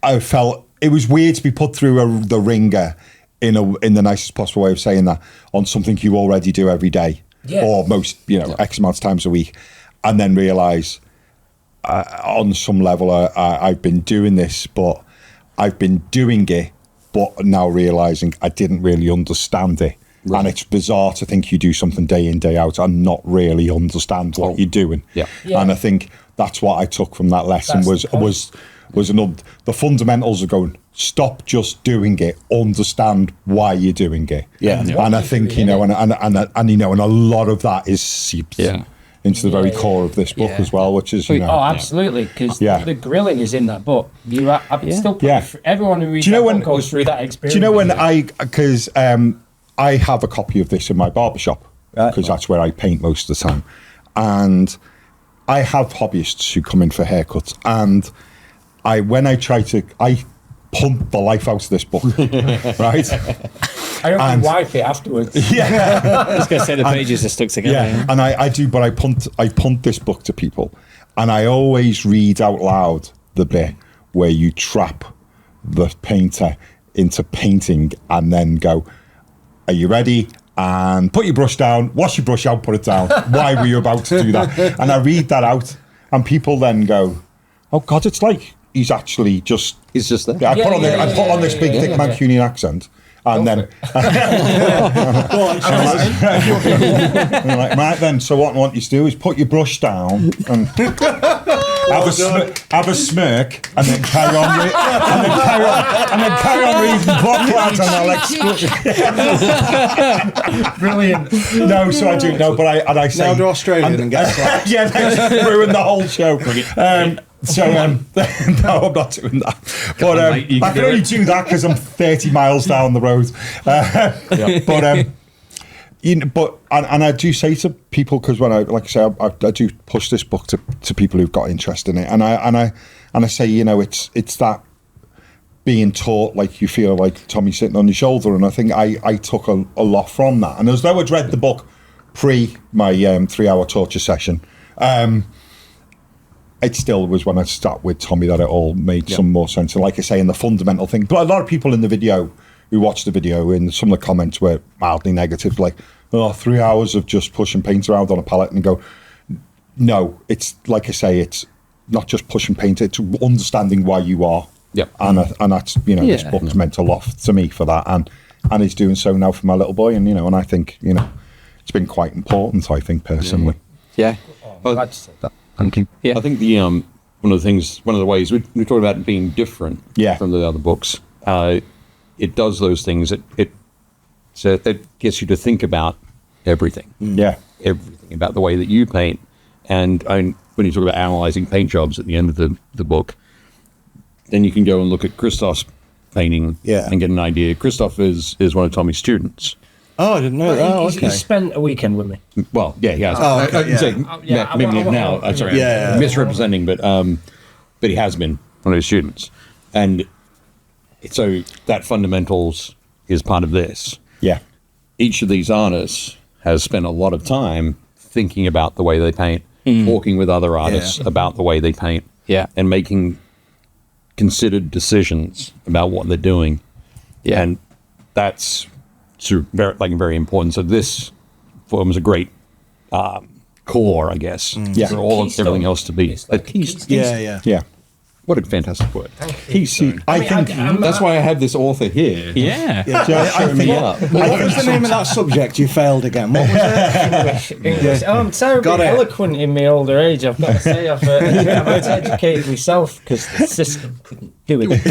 I felt it was weird to be put through the ringer in the nicest possible way of saying that on something you already do every day, or most, X amount of times a week, and then realise on some level I've been doing this, but I've been doing it, but now realising I didn't really understand it. Right. And it's bizarre to think you do something day in, day out and not really understand what you're doing. Yeah. And I think that's what I took from that lesson was the fundamentals of going, stop just doing it, understand why you're doing it. Yeah. And I think, and a lot of that is seeped into the very core of this book as well, which is, Oh, absolutely, because the grilling is in that book. Everyone who reads that book goes through that experience. Do you know when I have a copy of this in my barbershop, because that's where I paint most of the time. And I have hobbyists who come in for haircuts. And I pumped the life out of this book, right? I often wipe it afterwards. Yeah. I was going to say the pages are stuck together. Yeah, and I do, but I punt this book to people. And I always read out loud the bit where you trap the painter into painting and then go, are you ready? And put your brush down, wash your brush out, put it down. Why were you about to do that? And I read that out, and people then go, oh God, it's like he's actually just... He's just there. I put on this big, thick Mancunian accent, and then... I'm like, right then, so what I want you to do is put your brush down and... have a smirk and then carry on reading book, lads, and I'll explain. Brilliant. No, so I do. No, but I say Now to Australia and get slapped. yeah, they ruin the whole show. No, I'm not doing that. But I can only do that because I'm 30 miles down the road. But I do say to people, because when I do push this book to people who've got interest in it, and I say, it's that being taught, like you feel like Tommie sitting on your shoulder, and I think I took a lot from that. And as though I'd read the book pre my 3-hour torture session, it still was when I sat with Tommie that it all made some more sense. And like I say, in the fundamental thing, but a lot of people in the video who watched the video, and some of the comments were mildly negative, like, 3 hours of just pushing paint around on a palette, and go, no, it's like I say, it's not just pushing paint, it's understanding why you are. Yep. And that's, this book's meant a lot to me for that, and it's doing so now for my little boy, and and I think, it's been quite important, I think, personally. Yeah. Glad to say that. Thank you. Yeah. I think one of the ways we talked about being different from the other books, it does those things. It gets you to think about everything. Everything about the way that you paint. And when you talk about analysing paint jobs at the end of the book, then you can go and look at Christof's painting and get an idea. Christof is one of Tommie's students. Oh, I didn't know that. Oh, okay. He spent a weekend with me. Well, yeah, he has. Misrepresenting, but he has been one of his students. And so that fundamentals is part of this. Yeah. Each of these artists has spent a lot of time thinking about the way they paint, talking with other artists about the way they paint, and making considered decisions about what they're doing. Yeah. And that's very important. So this forms a great core, I guess, for everything else to be. Yeah. What a fantastic word. Keystone. I think that's why I have this author here. Yeah. Show me up. What was the name of that subject you failed again? What was it? English. Oh, I'm terribly eloquent in my older age, I've got to say. I've educated myself because the system couldn't do it.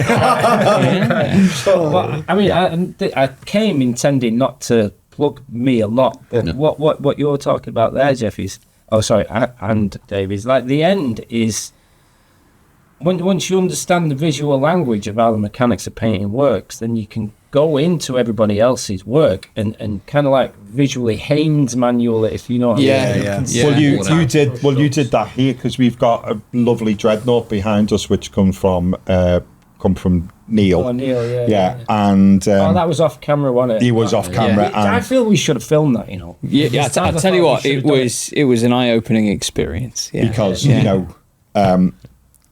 I came intending not to plug me a lot, but what you're talking about there, Jeff, is... Oh, sorry, and Dave, is like the end is... Once you understand the visual language of how the mechanics of painting works, then you can go into everybody else's work and kind of like visually Haynes manual it, if you know what I mean. Yeah. Well, you did that here because we've got a lovely dreadnought behind us, which come from Neil. Oh, Neil, yeah. And that was off camera, wasn't it? he was off camera. And I feel we should have filmed that, you know. Yeah, I tell you what, it was an eye-opening experience. Yeah. because you know,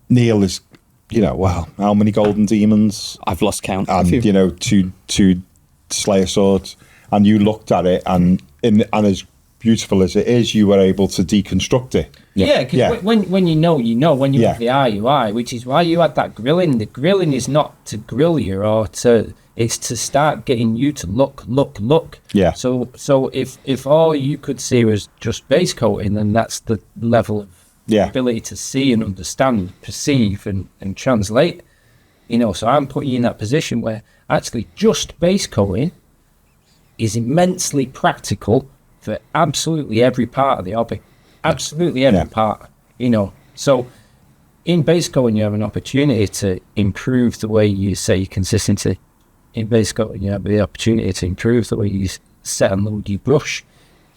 Neil is, you know, wow, how many golden demons I've lost count. and you know, two Slayer swords, and you looked at it, and as beautiful as it is, you were able to deconstruct it. Yeah, because when you know, when you have the eye, you eye, which is why you had that grilling. The grilling is not to grill you it's to start getting you to look. Yeah. So if all you could see was just base coating, then that's the level of ability to see and understand, perceive and translate. You know, so I'm putting you in that position where actually just base coating is immensely practical for absolutely every part of the hobby. Absolutely every part, you know. So in base coating, you have an opportunity to improve the way you say your consistency. In base coating, you have the opportunity to improve the way you set and load your brush.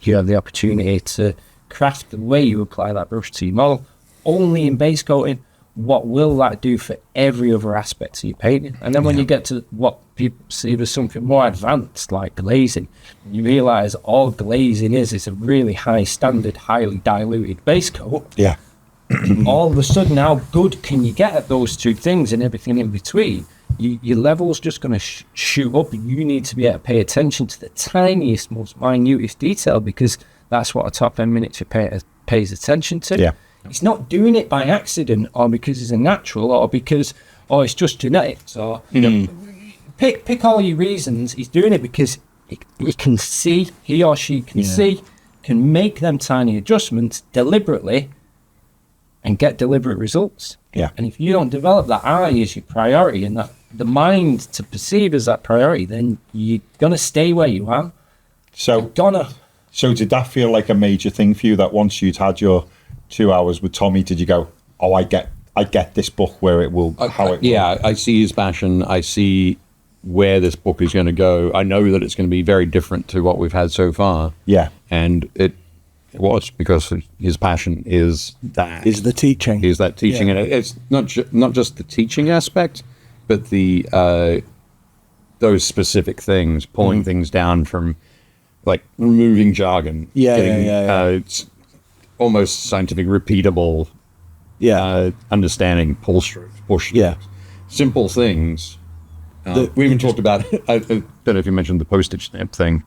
You have the opportunity to craft the way you apply that brush to your model. Only in base coating, what will that do for every other aspect of your painting? And then when you get to what people see as something more advanced, like glazing, you realise all glazing is a really high standard, highly diluted base coat. Yeah. All of a sudden, how good can you get at those two things and everything in between? Your level's just going to shoot up, and you need to be able to pay attention to the tiniest, most minutest detail, because that's what a top-end miniature painter pays attention to. Yeah. He's not doing it by accident or because he's a natural or because it's just genetics or pick all your reasons. He's doing it because he can see, he or she can see, can make them tiny adjustments deliberately and get deliberate results. Yeah. And if you don't develop that eye as your priority and that the mind to perceive as that priority, then you're gonna stay where you are. So did that feel like a major thing for you, that once you'd had your 2 hours with Tommie, did you go, oh, I get this book where it will, how it will? Yeah, I see his passion. I see where this book is going to go. I know that it's going to be very different to what we've had so far. Yeah. And it was because his passion is that. Is the teaching. Is that teaching. And it's not just the teaching aspect, but the those specific things, pulling things down from, like, removing jargon. It's almost scientific, repeatable, understanding, pull strokes, push strokes, simple things. We even talked about, I don't know if you mentioned the postage stamp thing.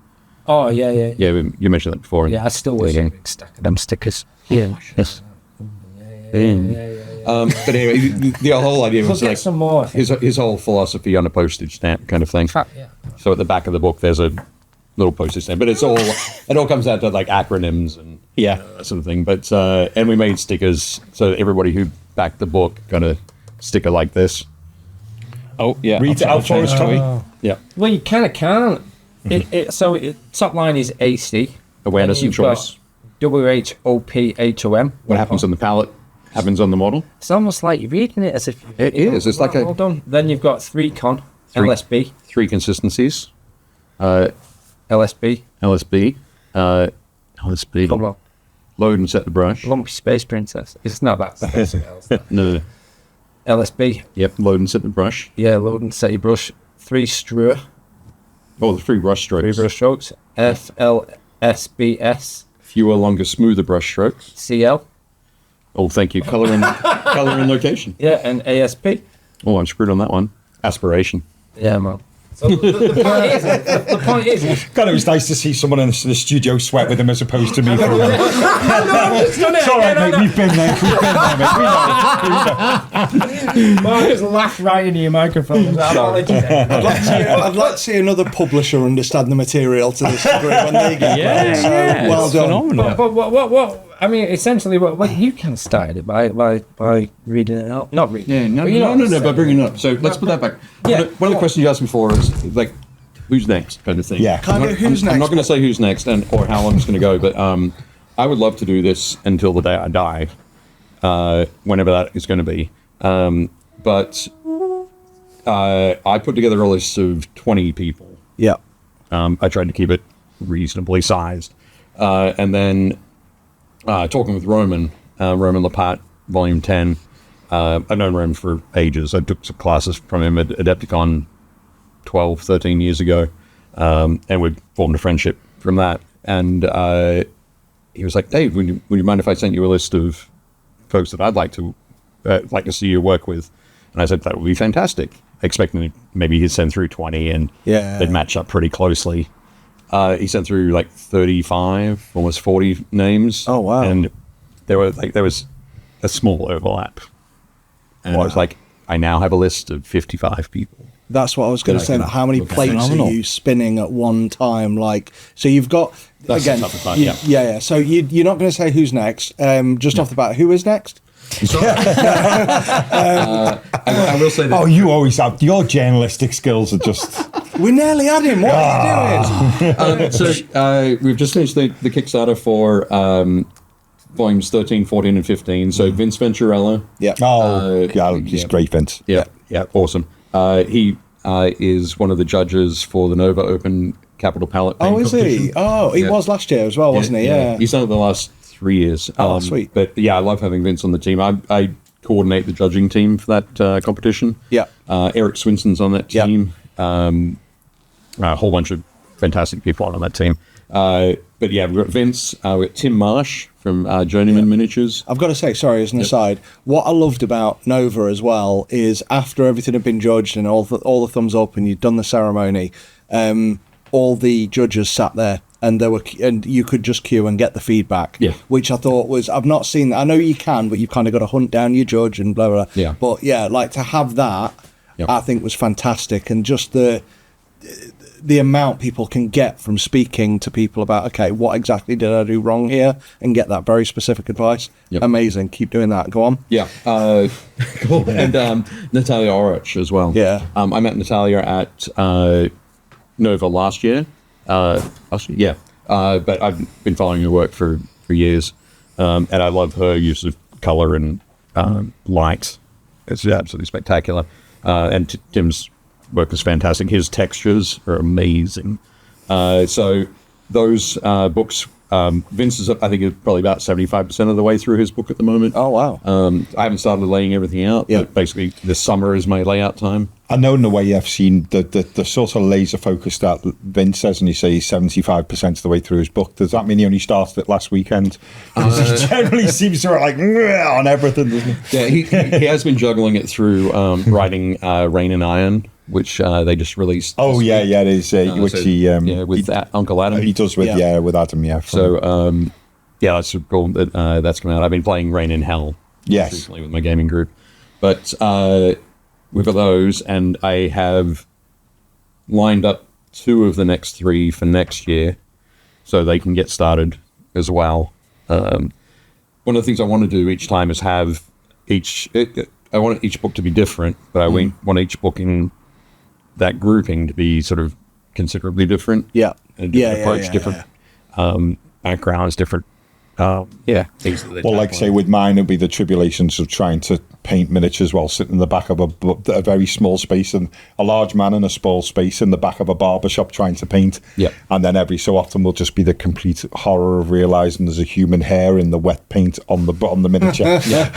Oh, yeah. Yeah, you mentioned that before. Yeah, I still wish a big stack of them stickers. Yeah. Yes. But anyway, the whole idea was like some more, his whole philosophy on a postage stamp kind of thing. So at the back of the book, there's a little postage stamp, but it all comes out to like acronyms and that sort of thing. But and we made stickers, so everybody who backed the book got a sticker like this. Oh yeah, Read it out for us, Tommie. Yeah, Well, you kind of can't. Top line is AC. awareness and choice. WHOPHOM. What happens on the palette happens on the model. It's almost like you're reading it as if It is. It's like hold on. Then you've got 3-con, LSB, three consistencies. LSB. LSB. LSB. Come on. Load and set the brush. Lumpy Space Princess. It's not that. No. LSB. Yep. Load and set the brush. Yeah, load and set your brush. 3 Suhre. Oh, the 3 brush strokes. 3 brush strokes. FLSBS. Fewer, longer, smoother brush strokes. CL. Oh, thank you. Color and location. Yeah, and ASP. Oh, I'm screwed on that one. Aspiration. Yeah, man. So the point is, God, it was nice to see someone in the studio sweat with him as opposed to me. For a minute. It's all right, mate. We've been there. We know. Well, just laugh right into your microphone. I'd like to see another publisher understand the material to this degree when they get it. Well it's done. phenomenal. But what? I mean, essentially, what you kind of started it by reading it out, not reading. Yeah, no, but bringing it up. So let's put that back. Yeah. One of the questions you asked before is like, who's next, kind of thing. Yeah. Who's next? I'm not going to say who's next or how long it's going to go, but I would love to do this until the day I die, whenever that is going to be. But I put together a list of 20 people. Yeah. I tried to keep it reasonably sized. And then talking with Roman Lappat, Volume 10, I've known Roman for ages. I took some classes from him at Adepticon 12, 13 years ago, and we formed a friendship from that. And he was like, Dave, would you mind if I sent you a list of folks that I'd like to see you work with? And I said, that would be fantastic. Expecting maybe he'd send through 20 and they'd match up pretty closely. He sent through like 35, almost 40 names. Oh, wow. And there was a small overlap. And I was like, I now have a list of 55 people. That's what I was going to say. How many plates Phenomenal. are you spinning at one time? Like, so you've got That's again. the type of fun, Yeah. So you're not going to say who's next. Just off the bat, who is next? I will say that. Oh, you always have your journalistic skills are just. We nearly had him. What are you doing? So we've just finished the Kickstarter for volumes 13, 14, and 15. So Vince Venturella. Yeah. He's great, Vince. Yeah, awesome. He is one of the judges for the Nova Open Capital Palette Paint Oh, is he? competition. Oh, he Yeah. was last year as well, wasn't he? Yeah. He's done it the last 3 years. Oh, sweet. But yeah, I love having Vince on the team. I coordinate the judging team for that competition. Yeah. Erik Swinson's on that Yeah. team. A whole bunch of fantastic people on that team. But yeah, we've got Vince. We've got Tim Marsh from Journeyman Miniatures. I've got to say, sorry, as an aside, what I loved about Nova as well is after everything had been judged and all the thumbs up and you'd done the ceremony, all the judges sat there and you could just queue and get the feedback. Yeah. Which I thought was, I've not seen. I know you can, but you've kind of got to hunt down your judge and blah blah. Blah. Yeah. But yeah, like to have that, I think was fantastic, and just the amount people can get from speaking to people about, okay, what exactly did I do wrong here, and get that very specific advice. Yep. Amazing. Keep doing that. Go on. Yeah. Cool. And Natalia Orich as well. Yeah. I met Natalia at Nova last year. Yeah. But I've been following her work for years. And I love her use of color and light. It's absolutely spectacular. And Tim's work is fantastic. His textures are amazing. So those books, Vince is, I think, is probably about 75% of the way through his book at the moment. Oh, wow. I haven't started laying everything out. Yeah. But basically, this summer is my layout time. I know in the way I've seen the sort of laser focus that Vince says, and he says he's 75% of the way through his book. Does that mean he only started it last weekend? Because he generally seems to like on everything, doesn't he? Yeah, he has been juggling it through writing Rain and Iron, which they just released. Oh this yeah, week. yeah, it is. Which So, he with Uncle Adam. he does with with Adam. Yeah. So yeah, that's super cool that that's come out. I've been playing Rain in Hell. Yes. Recently with my gaming group, but with those, and I have lined up 2 of the next 3 for next year, so they can get started as well. One of the things I want to do each time is have I want each book to be different, but I want each book in that grouping to be sort of considerably different. Yeah. And different approach, different backgrounds, different things that they Well, like tackle. say with mine, it'd be the tribulations of trying to paint miniatures while sitting in the back of a very small space, and a large man in a small space in the back of a barber shop trying to paint. Yep. And then every so often will just be the complete horror of realizing there's a human hair in the wet paint on the miniature. yeah,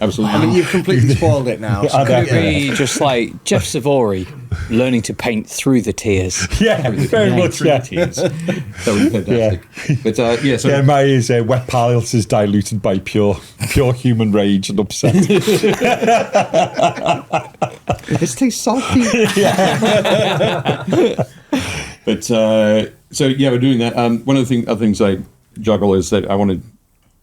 absolutely. I mean, you've completely spoiled it now. So I know. Be just like Jeff Savory learning to paint through the tears. Yeah, very much. Yeah. That would be fantastic. But yeah, so Yeah, mine is wet piles is diluted by pure human rage and upset. It's too salty. But so yeah, we're doing that. One of the other things I juggle is that I wanted,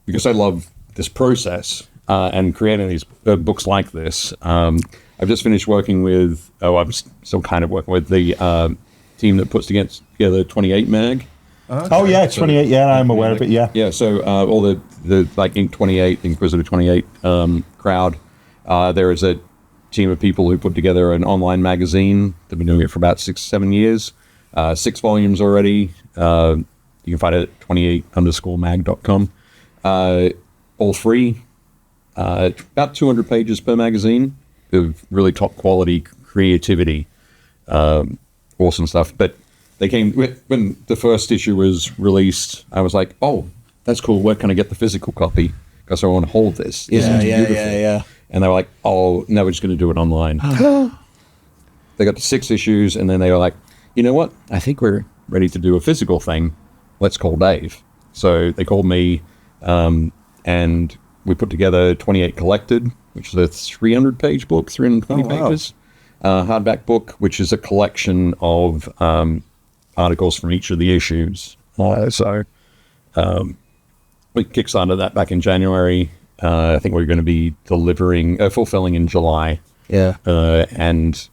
because I love this process and creating these books like this. I've just finished working with. I'm still kind of working with the team that puts together 28 Mag. Oh yeah, 28. Yeah, I'm aware of it. Yeah. Yeah. So all the like Ink 28, Inquisitor 28 crowd. There is a team of people who put together an online magazine. They've been doing it for about 6-7 years. 6 volumes already. You can find it at 28_mag.com. All free. About 200 pages per magazine of really top quality creativity, awesome stuff. But they came when the first issue was released. I was like, oh, that's cool. Where can I get the physical copy? Because I want to hold this. This is beautiful. And they were like, oh, no, we're just going to do it online. They got to 6 issues, and then they were like, you know what? I think we're ready to do a physical thing. Let's call Dave. So they called me, and we put together 28 Collected, which is a 300-page book, 320 pages. Hardback book, which is a collection of articles from each of the issues. So we kickstarted that back in January. I think we're going to be fulfilling in July. Yeah. And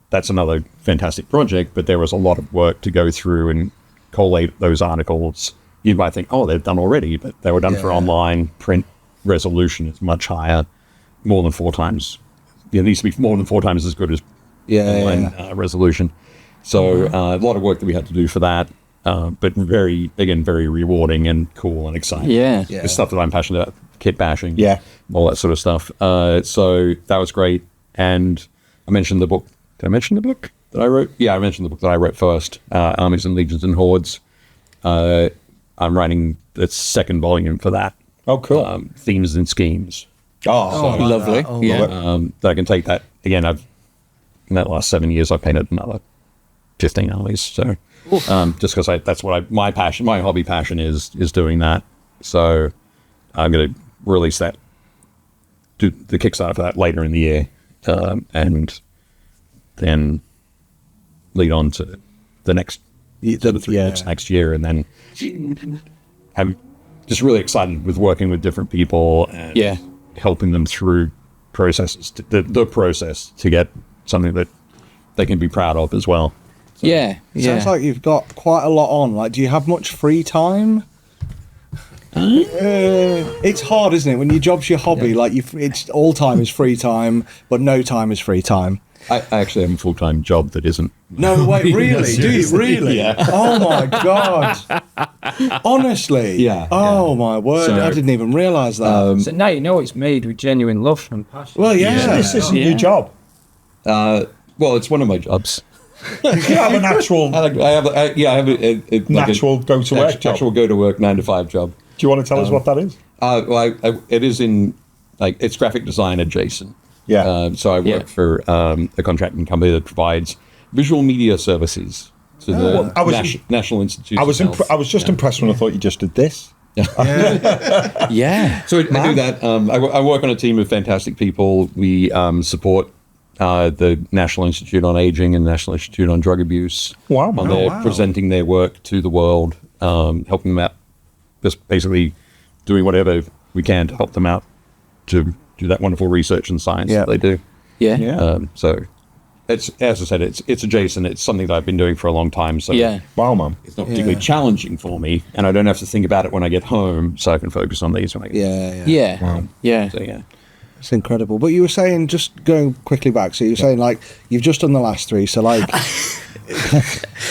that's another fantastic project, but there was a lot of work to go through and collate those articles. You might think, oh, they're done already, but they were done for online. Print resolution is much higher, more than 4 times. It needs to be more than 4 times as good as online resolution. So a lot of work that we had to do for that, but very rewarding and cool and exciting. Yeah. The stuff that I'm passionate about, kit bashing, all that sort of stuff. So that was great. And I mentioned the book. Did I mention the book that I wrote? Yeah, I mentioned the book that I wrote first, Armies and Legions and Hordes. I'm writing the 2nd volume for that. Oh, cool. Themes and Schemes. Oh, Lovely. That I can take that. Again, in that last 7 years, I've painted another 15 armies. So just because that's what my hobby passion is doing that. So I'm going to release that, do the Kickstarter for that later in the year. And then lead on to the next 3 books next year, and then I'm just really excited with working with different people and helping them through processes, the process to get something that they can be proud of as well. So, Sounds like you've got quite a lot on. Like, do you have much free time? It's hard, isn't it? When your job's your hobby, like it's all time is free time, but no time is free time. I actually have a full-time job that isn't. No way, really? Do you really? Yeah. Oh my god! Honestly? Yeah. Oh my word! So, I didn't even realise that. So now you know it's made with genuine love and passion. Well, yeah. This isn't your job. Well, it's one of my jobs. You have a natural, I have a natural go-to-work job. Actual go-to-work 9-to-5 job. Do you want to tell us what that is? It is it's graphic design adjacent. Yeah. So I work for a contracting company that provides visual media services to the National Institute. I was just impressed when I thought you just did this. So I do that. I work on a team of fantastic people. We support the National Institute on Aging and National Institute on Drug Abuse. Wow. On their presenting their work to the world, helping them out, just basically doing whatever we can to help them out to do that wonderful research and science that they do. So it's, as I said, it's adjacent. It's something that I've been doing for a long time. So wow, man. It's not particularly challenging for me, and I don't have to think about it when I get home, so I can focus on these when I get home. So It's incredible. But you were saying, just going quickly back, so you were saying, like, you've just done the last 3, so, like...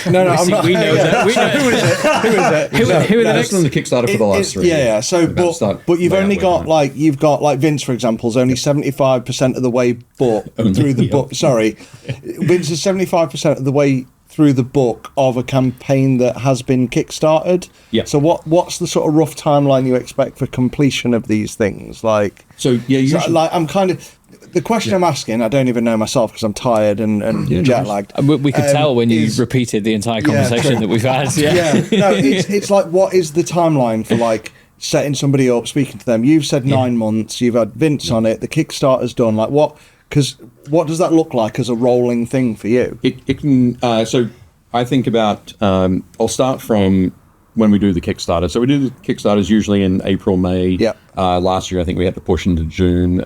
No, I'm not... We know that. Who is it? Who are the next? on the Kickstarter for the last 3. Yeah. So, but you've only got, like, Vince, for example, is only 75% of the way through the book. Sorry. Vince is 75% of the way through the book of a campaign that has been kickstarted. Yeah. So what's the sort of rough timeline you expect for completion of these things? Like, I'm kind of... The question I'm asking, I don't even know myself because I'm tired and jet lagged. We could tell when you repeated the entire conversation that we've had. No, it's like, what is the timeline for, like, setting somebody up, speaking to them? You've said 9 months. You've had Vince on it. The Kickstarter's done. Like, what? Because what does that look like as a rolling thing for you? It can. So I think about. I'll start from when we do the Kickstarter. So we do the Kickstarters usually in April, May. Yeah. Last year I think we had to push into June.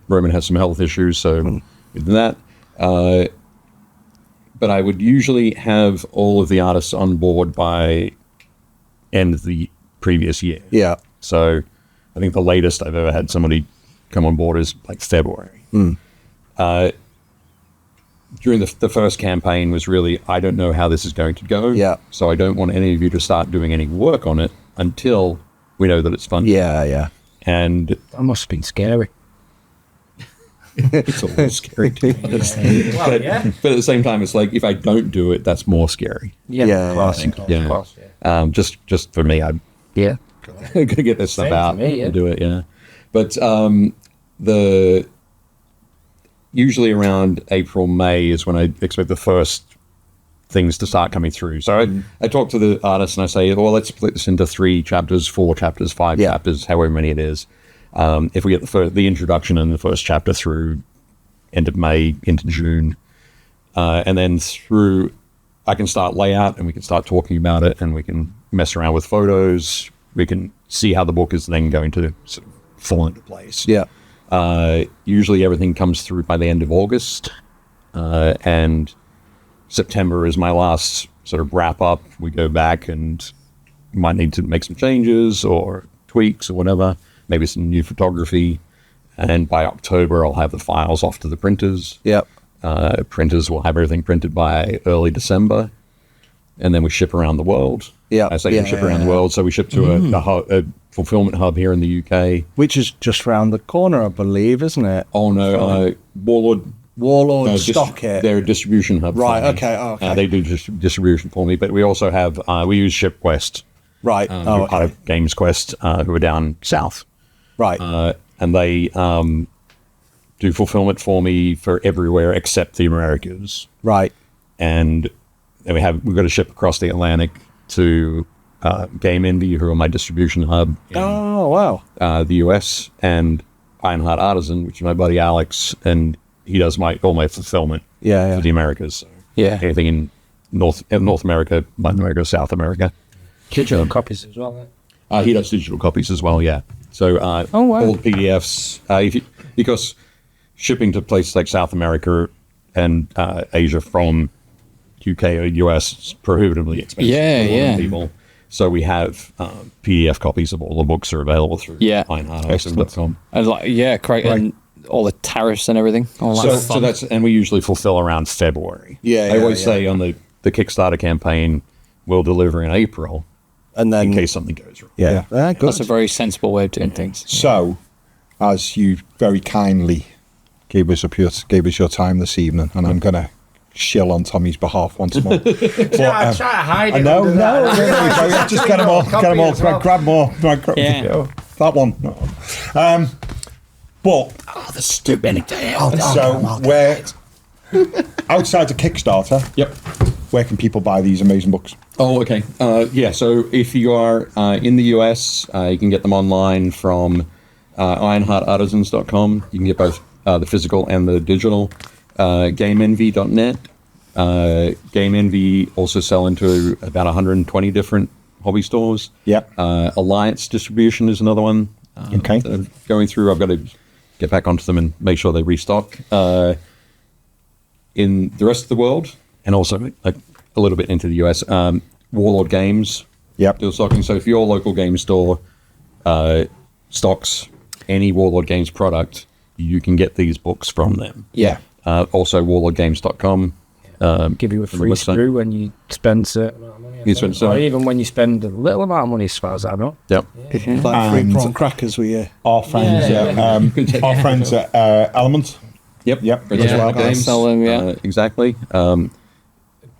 Roman has some health issues, so we did that. But I would usually have all of the artists on board by end of the previous year. Yeah. So I think the latest I've ever had somebody come on board is like February. During the first campaign was really, I don't know how this is going to go. Yeah. So I don't want any of you to start doing any work on it until we know that it's fun. Yeah. And That must have been scary. It's a little scary too. Well, yeah. But at the same time, it's like if I don't do it, that's more scary. Yeah, Yeah, of course, I think, of yeah. course, yeah. Just for me, I'm Yeah. gonna get this stuff Same to out me, yeah. and do it. Yeah, but usually around April, May is when I expect the first things to start coming through. So I talk to the artist and I say, well, let's split this into 3 chapters, 4 chapters, 5 chapters, however many it is. If we get the introduction and the first chapter through end of May into June, and then through, I can start layout and we can start talking about it and we can mess around with photos. We can see how the book is then going to sort of fall into place. Yeah. Usually everything comes through by the end of August, and September is my last sort of wrap up. We go back and might need to make some changes or tweaks or whatever, maybe some new photography. And by October, I'll have the files off to the printers. Yep. Printers will have everything printed by early December. And then we ship around the world. Yeah. I say we ship around the world. So we ship to a fulfillment hub here in the UK. Which is just round the corner, I believe, isn't it? Oh, no. Warlord No, stock it. They're a distribution hub. Right, for me. okay, oh, okay. They do distribution for me, but we also have, we use ShipQuest, Right. who are part of Games Quest, who are down south. Right. And they do fulfillment for me for everywhere except the Americas. Right. And then we've got to ship across the Atlantic to Game Envy, who are my distribution hub in Oh, wow. the US, and Ironheart Artisan, which is my buddy Alex, and he does all my fulfillment Yeah, for the Americas. So Yeah. anything in North America, Latin America, South America. Digital copies as well. Eh? He does digital copies as well, yeah. So wow. all the PDFs, because shipping to places like South America and Asia from UK or US is prohibitively expensive Yeah, for a lot yeah. of people. So we have PDF copies of all the books are available through ironheartartisan.com. And correct. And all the tariffs and everything. All that So that's, and we usually fulfill around February. Yeah, I always yeah. say on the Kickstarter campaign, we'll deliver in April And then... in case something goes wrong. Yeah. Good. That's a very sensible way of doing things. So, as you very kindly gave us your time this evening, and I'm going to shill on Tommie's behalf once more. Try to hide it. No, under no, that. just get them all, grab more. Yeah. That one. But The stupidity. so we're outside the Kickstarter. Yep. Where can people buy these amazing books? Oh, okay. So if you are in the US, you can get them online from ironheartartisans.com. You can get both the physical and the digital. GameEnvy.net. Game Envy also sell into about 120 different hobby stores. Yep. Alliance Distribution is another one. Okay. That I'm going through. I've got to get back onto them and make sure they restock. In the rest of the world, and also a little bit into the US, Warlord Games. Yep. Still stocking. So if your local game store stocks any Warlord Games product, you can get these books from them. Yeah. Also warlordgames.com. Give you a from the free website. screw when you spend certain amount of money. I You think. spend Or so- even when you spend a little amount of money, as far as I know. Yep. Like free And- prawn crackers with you. Our friends, our friends at Element. Yep. Yep. Printed Yeah, Wild Games. sell them, yeah. Exactly.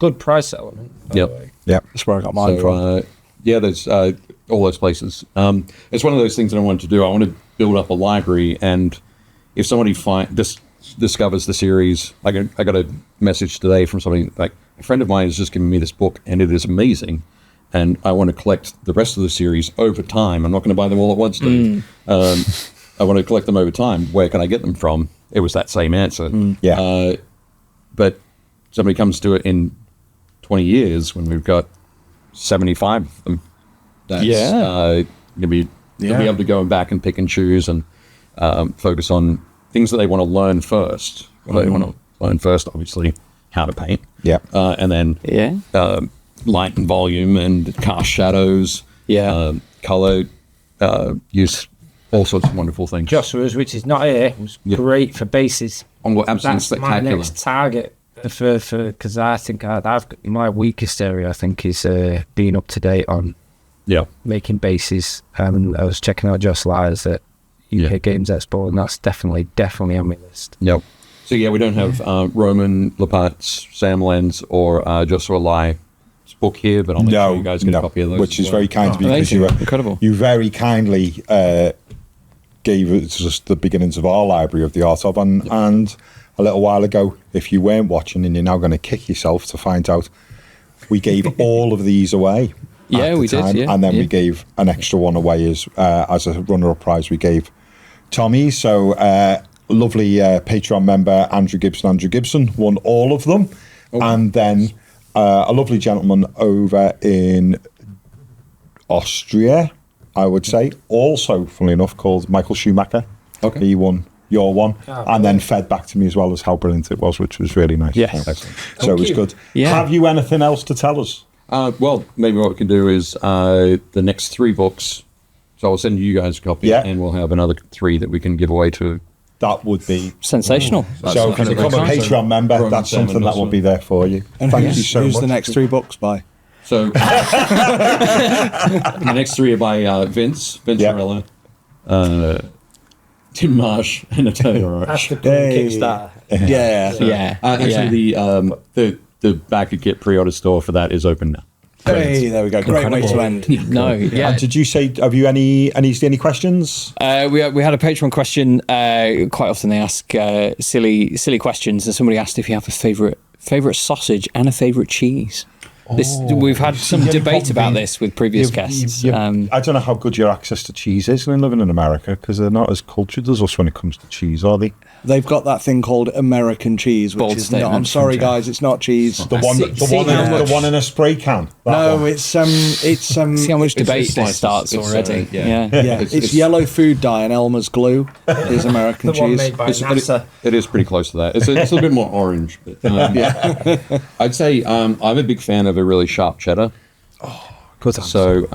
Good price element. by Yep. the way. Yep. That's where I got mine from. There's all those places. It's one of those things that I wanted to do. I want to build up a library, and if somebody discovers the series, I got a message today from somebody, like, a friend of mine has just given me this book, and it is amazing, and I want to collect the rest of the series over time. I'm not going to buy them all at once, dude. I want to collect them over time. Where can I get them from? It was that same answer. Yeah. But somebody comes to it in 20 years when we've got 75 of them. That's you'll be able to go back and pick and choose and focus on things that they want to learn first. Well, they want to learn first, obviously, how to paint. Yeah. And then light and volume and cast shadows. Color use, all sorts of wonderful things. Josua's, which is not here, was great for bases. Absolutely That's my spectacular. next target for because I think I've got my weakest area. I think is being up to date on Yeah. making bases. And I was checking out Josua Lai's that UK Games Expo, and that's definitely on my list. Yep. So yeah, we don't have Roman, Lappat's, Sam Lenz, or Josua Lai book here, but I'll make sure you guys get a copy of those. Which as is well. very kind of you, because amazing. you were Incredible. You very kindly gave us just the beginnings of our library of the Art of, and a little while ago, if you weren't watching, and you're now going to kick yourself to find out, we gave all of these away. Yeah, at the we did, time, yeah, and then yeah. we gave an extra one away as a runner-up prize. We gave Tommie. So lovely Patreon member Andrew Gibson won all of them, and then a lovely gentleman over in Austria, I would say, also funnily enough, called Michael Schumacher. Okay. He won your one, and then fed back to me as well as how brilliant it was, which was really nice. Yes. So it was good. Yeah. Have you anything else to tell us? Well, maybe what we can do is the next 3 books. So I'll send you guys a copy, and we'll have another 3 that we can give away to. That would be Sensational. so. If you become a Patreon member, Roman that's something Salmon that will also. be there for you. And Thank who's, you so who's much. the next 3 books by? So the next 3 are by Vince Yep. Morella, Tim Marsh, and Natalia That's Roach. the Hey. Kickstarter. Yeah. Yeah. Actually, the back at Get pre-order store for that is open now. Hey, there we go. Great way to end. No, yeah. And did you say? Have you any questions? We had a Patreon question. Quite often they ask silly questions, and somebody asked if you have a favourite sausage and a favourite cheese. We've had some Yeah, debate probably- about this with previous guests. I don't know how good your access to cheese is when living in America, because they're not as cultured as us when it comes to cheese, are they? They've got that thing called American cheese, which Bold is not. I'm statement. sorry, guys, it's not cheese. The one, the one in a spray can. That No, one. it's See how much debate it's this slices. starts It's, already. yeah. yeah, it's yellow food dye and Elmer's glue is American The one cheese. made by It's- NASA. It is pretty close to that. It's a little bit more orange. But, I'd say I'm a big fan of a really sharp cheddar. Good. So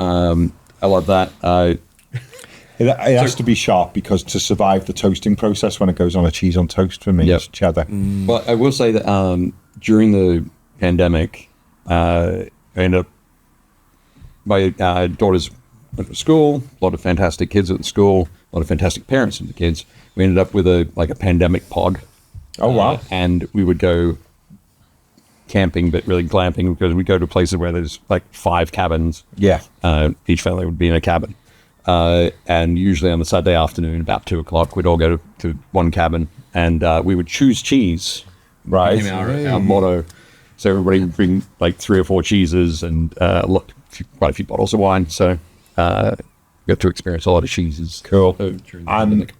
I love that. It has to be sharp, because to survive the toasting process when it goes on a cheese on toast, for me, Yep. it's cheddar. Well, I will say that during the pandemic, I ended up, my daughters went to school, a lot of fantastic kids at the school, a lot of fantastic parents of the kids. We ended up with a pandemic pod. Oh, wow. And we would go camping, but really glamping, because we go to places where there's like 5 cabins. Yeah. Each family would be in a cabin. And usually on the Saturday afternoon, about 2:00, we'd all go to one cabin, and we would choose cheese. Right. Became our motto. So everybody would bring like 3 or 4 cheeses and quite a few bottles of wine. So got to experience a lot of cheeses. Cool. During the And pandemic.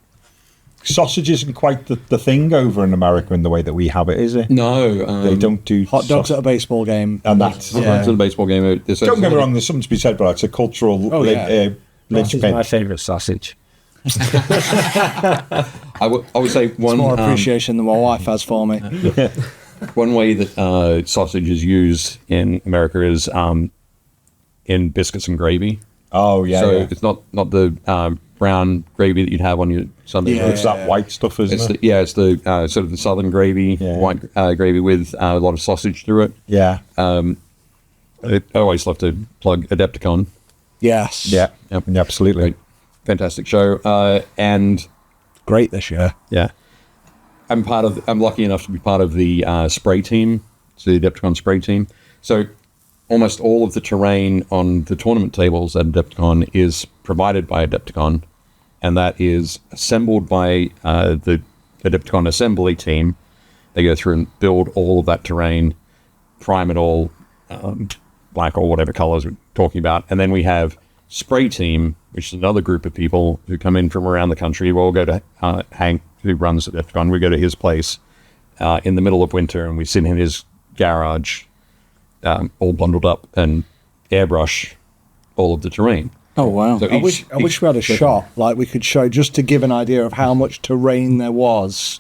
sausage isn't quite the thing over in America in the way that we have it, is it? No, They don't do Hot dogs at a baseball game. and that's. It's a baseball game. Don't get me wrong. There's something to be said, but it's a cultural Oh, yeah. This is linchpin. my favourite sausage. I would say one More appreciation than my wife has for me. one way that sausage is used in America is in biscuits and gravy. Oh yeah. So yeah. it's not the brown gravy that you'd have on your Sunday Yeah. roast. It's that white stuff, isn't It's it? it's the sort of the southern gravy, Yeah. white gravy with a lot of sausage through it. Yeah. I always love to plug Adepticon. Yes. Yeah. Yep. Yeah, absolutely. Great, fantastic show. And Great this year. yeah, I'm lucky enough to be part of the spray team, so the Adepticon spray team. So almost all of the terrain on the tournament tables at Adepticon is provided by Adepticon, and that is assembled by the Adepticon assembly team. They go through and build all of that terrain, prime it all, black or whatever colors we're talking about. And then we have spray team, which is another group of people who come in from around the country. We'll go to Hank, who runs Adepticon. We go to his place in the middle of winter, and we sit in his garage, all bundled up, and airbrush all of the terrain. Oh wow! So I wish we had a shot, like we could show, just to give an idea of how much terrain there was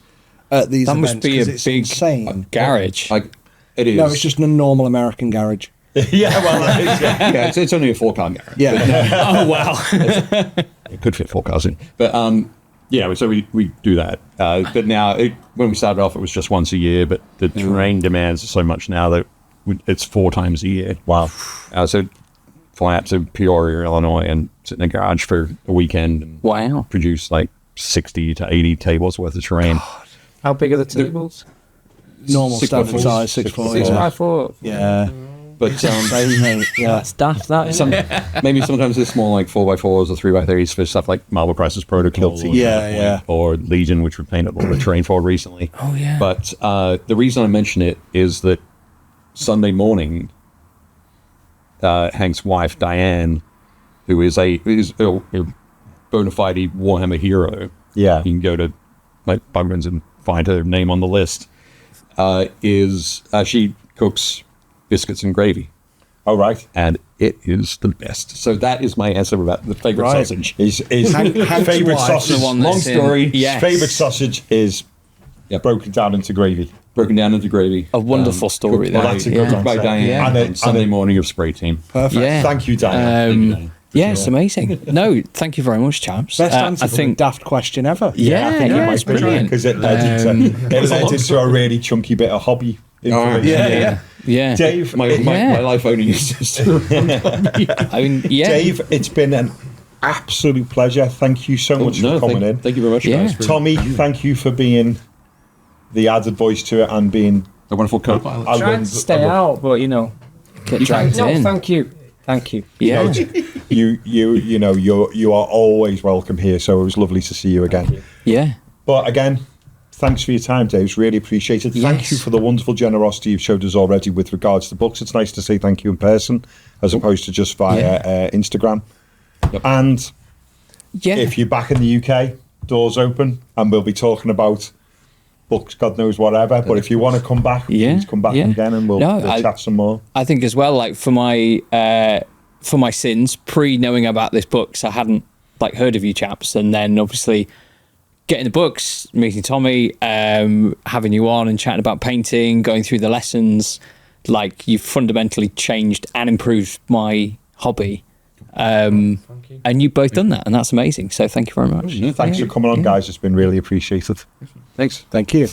at these That events. must be a 'cause it's big insane. garage. Like it is. No, it's just a normal American garage. Yeah, well, that is, yeah. yeah, it's only a 4-car garage. Yeah. Oh wow! It could fit 4 cars in. But yeah, so we do that. But now, when we started off, it was just once a year, but the terrain demands so much now that it's 4 times a year. Wow. So fly out to Peoria, Illinois, and sit in a garage for a weekend and Wow! produce like 60 to 80 tables worth of terrain. How big are the tables? Normal 6 by standard 4s. size, 6x4. 6 Yeah. by 4. Yeah. But Yeah. That's daft, that isn't it? maybe sometimes they're small, like 4x4s or 3x3s for stuff like Marvel Crisis Protocol. Yeah. Or Legion, which we painted all the terrain for recently. Oh, yeah. But the reason I mention it is that Sunday morning, Hank's wife, Diane, who is a bona fide Warhammer hero. Yeah. You can go to my Bugman's and find her name on the list. She cooks biscuits and gravy, Oh, right. and it is the best. So that is my answer about the favorite Right. sausage. His Hank's favorite wife, sausage. the one Long that's in- story. yes. Favorite sausage is broken down into gravy. Broken down into gravy. A wonderful story, Cooked that. by, that's a good cooked one. by Diane Yeah. And on Sunday morning of Spray Team. Perfect. Yeah. Thank you, Diane. Diane. Yeah, it's amazing. No, thank you very much, chaps. Best answer I for think a daft question ever. Yeah, I think yeah, it it's might be brilliant. because it led into a really chunky bit of hobby information. yeah. Dave, My life only exists. I mean, yeah. Dave, it's been an absolute pleasure. Thank you so much for coming in. Thank you very much, Yeah. guys. Tommie, thank you for being the added voice to it and being A wonderful co-pilot. Trying to stay out, but Get dragged no, in. thank you. Yeah. you are always welcome here, so it was lovely to see you again. Yeah. But again, thanks for your time, Dave. It's really appreciated. Thank Yes. you for the wonderful generosity you've showed us already with regards to books. It's nice to say thank you in person as opposed to just via Instagram. Yep. And Yeah. if you're back in the UK, doors open, and we'll be talking about books, God knows whatever. But if you want to come back, please come back again, and we'll chat some more. I think as well, like for my sins, pre-knowing about this books, I hadn't like heard of you chaps, and then obviously getting the books, meeting Tommie, having you on and chatting about painting, going through the lessons, like you've fundamentally changed and improved my hobby. And you've both done that, and that's amazing. So thank you very much. Thanks for coming on, guys. It's been really appreciated. Thanks. Thank you.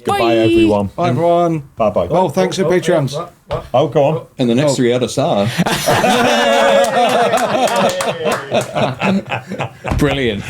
Goodbye, everyone. Bye, everyone. Bye-bye. Oh, thanks to Patreons. Oh, go on. And the next 3 others are... Brilliant.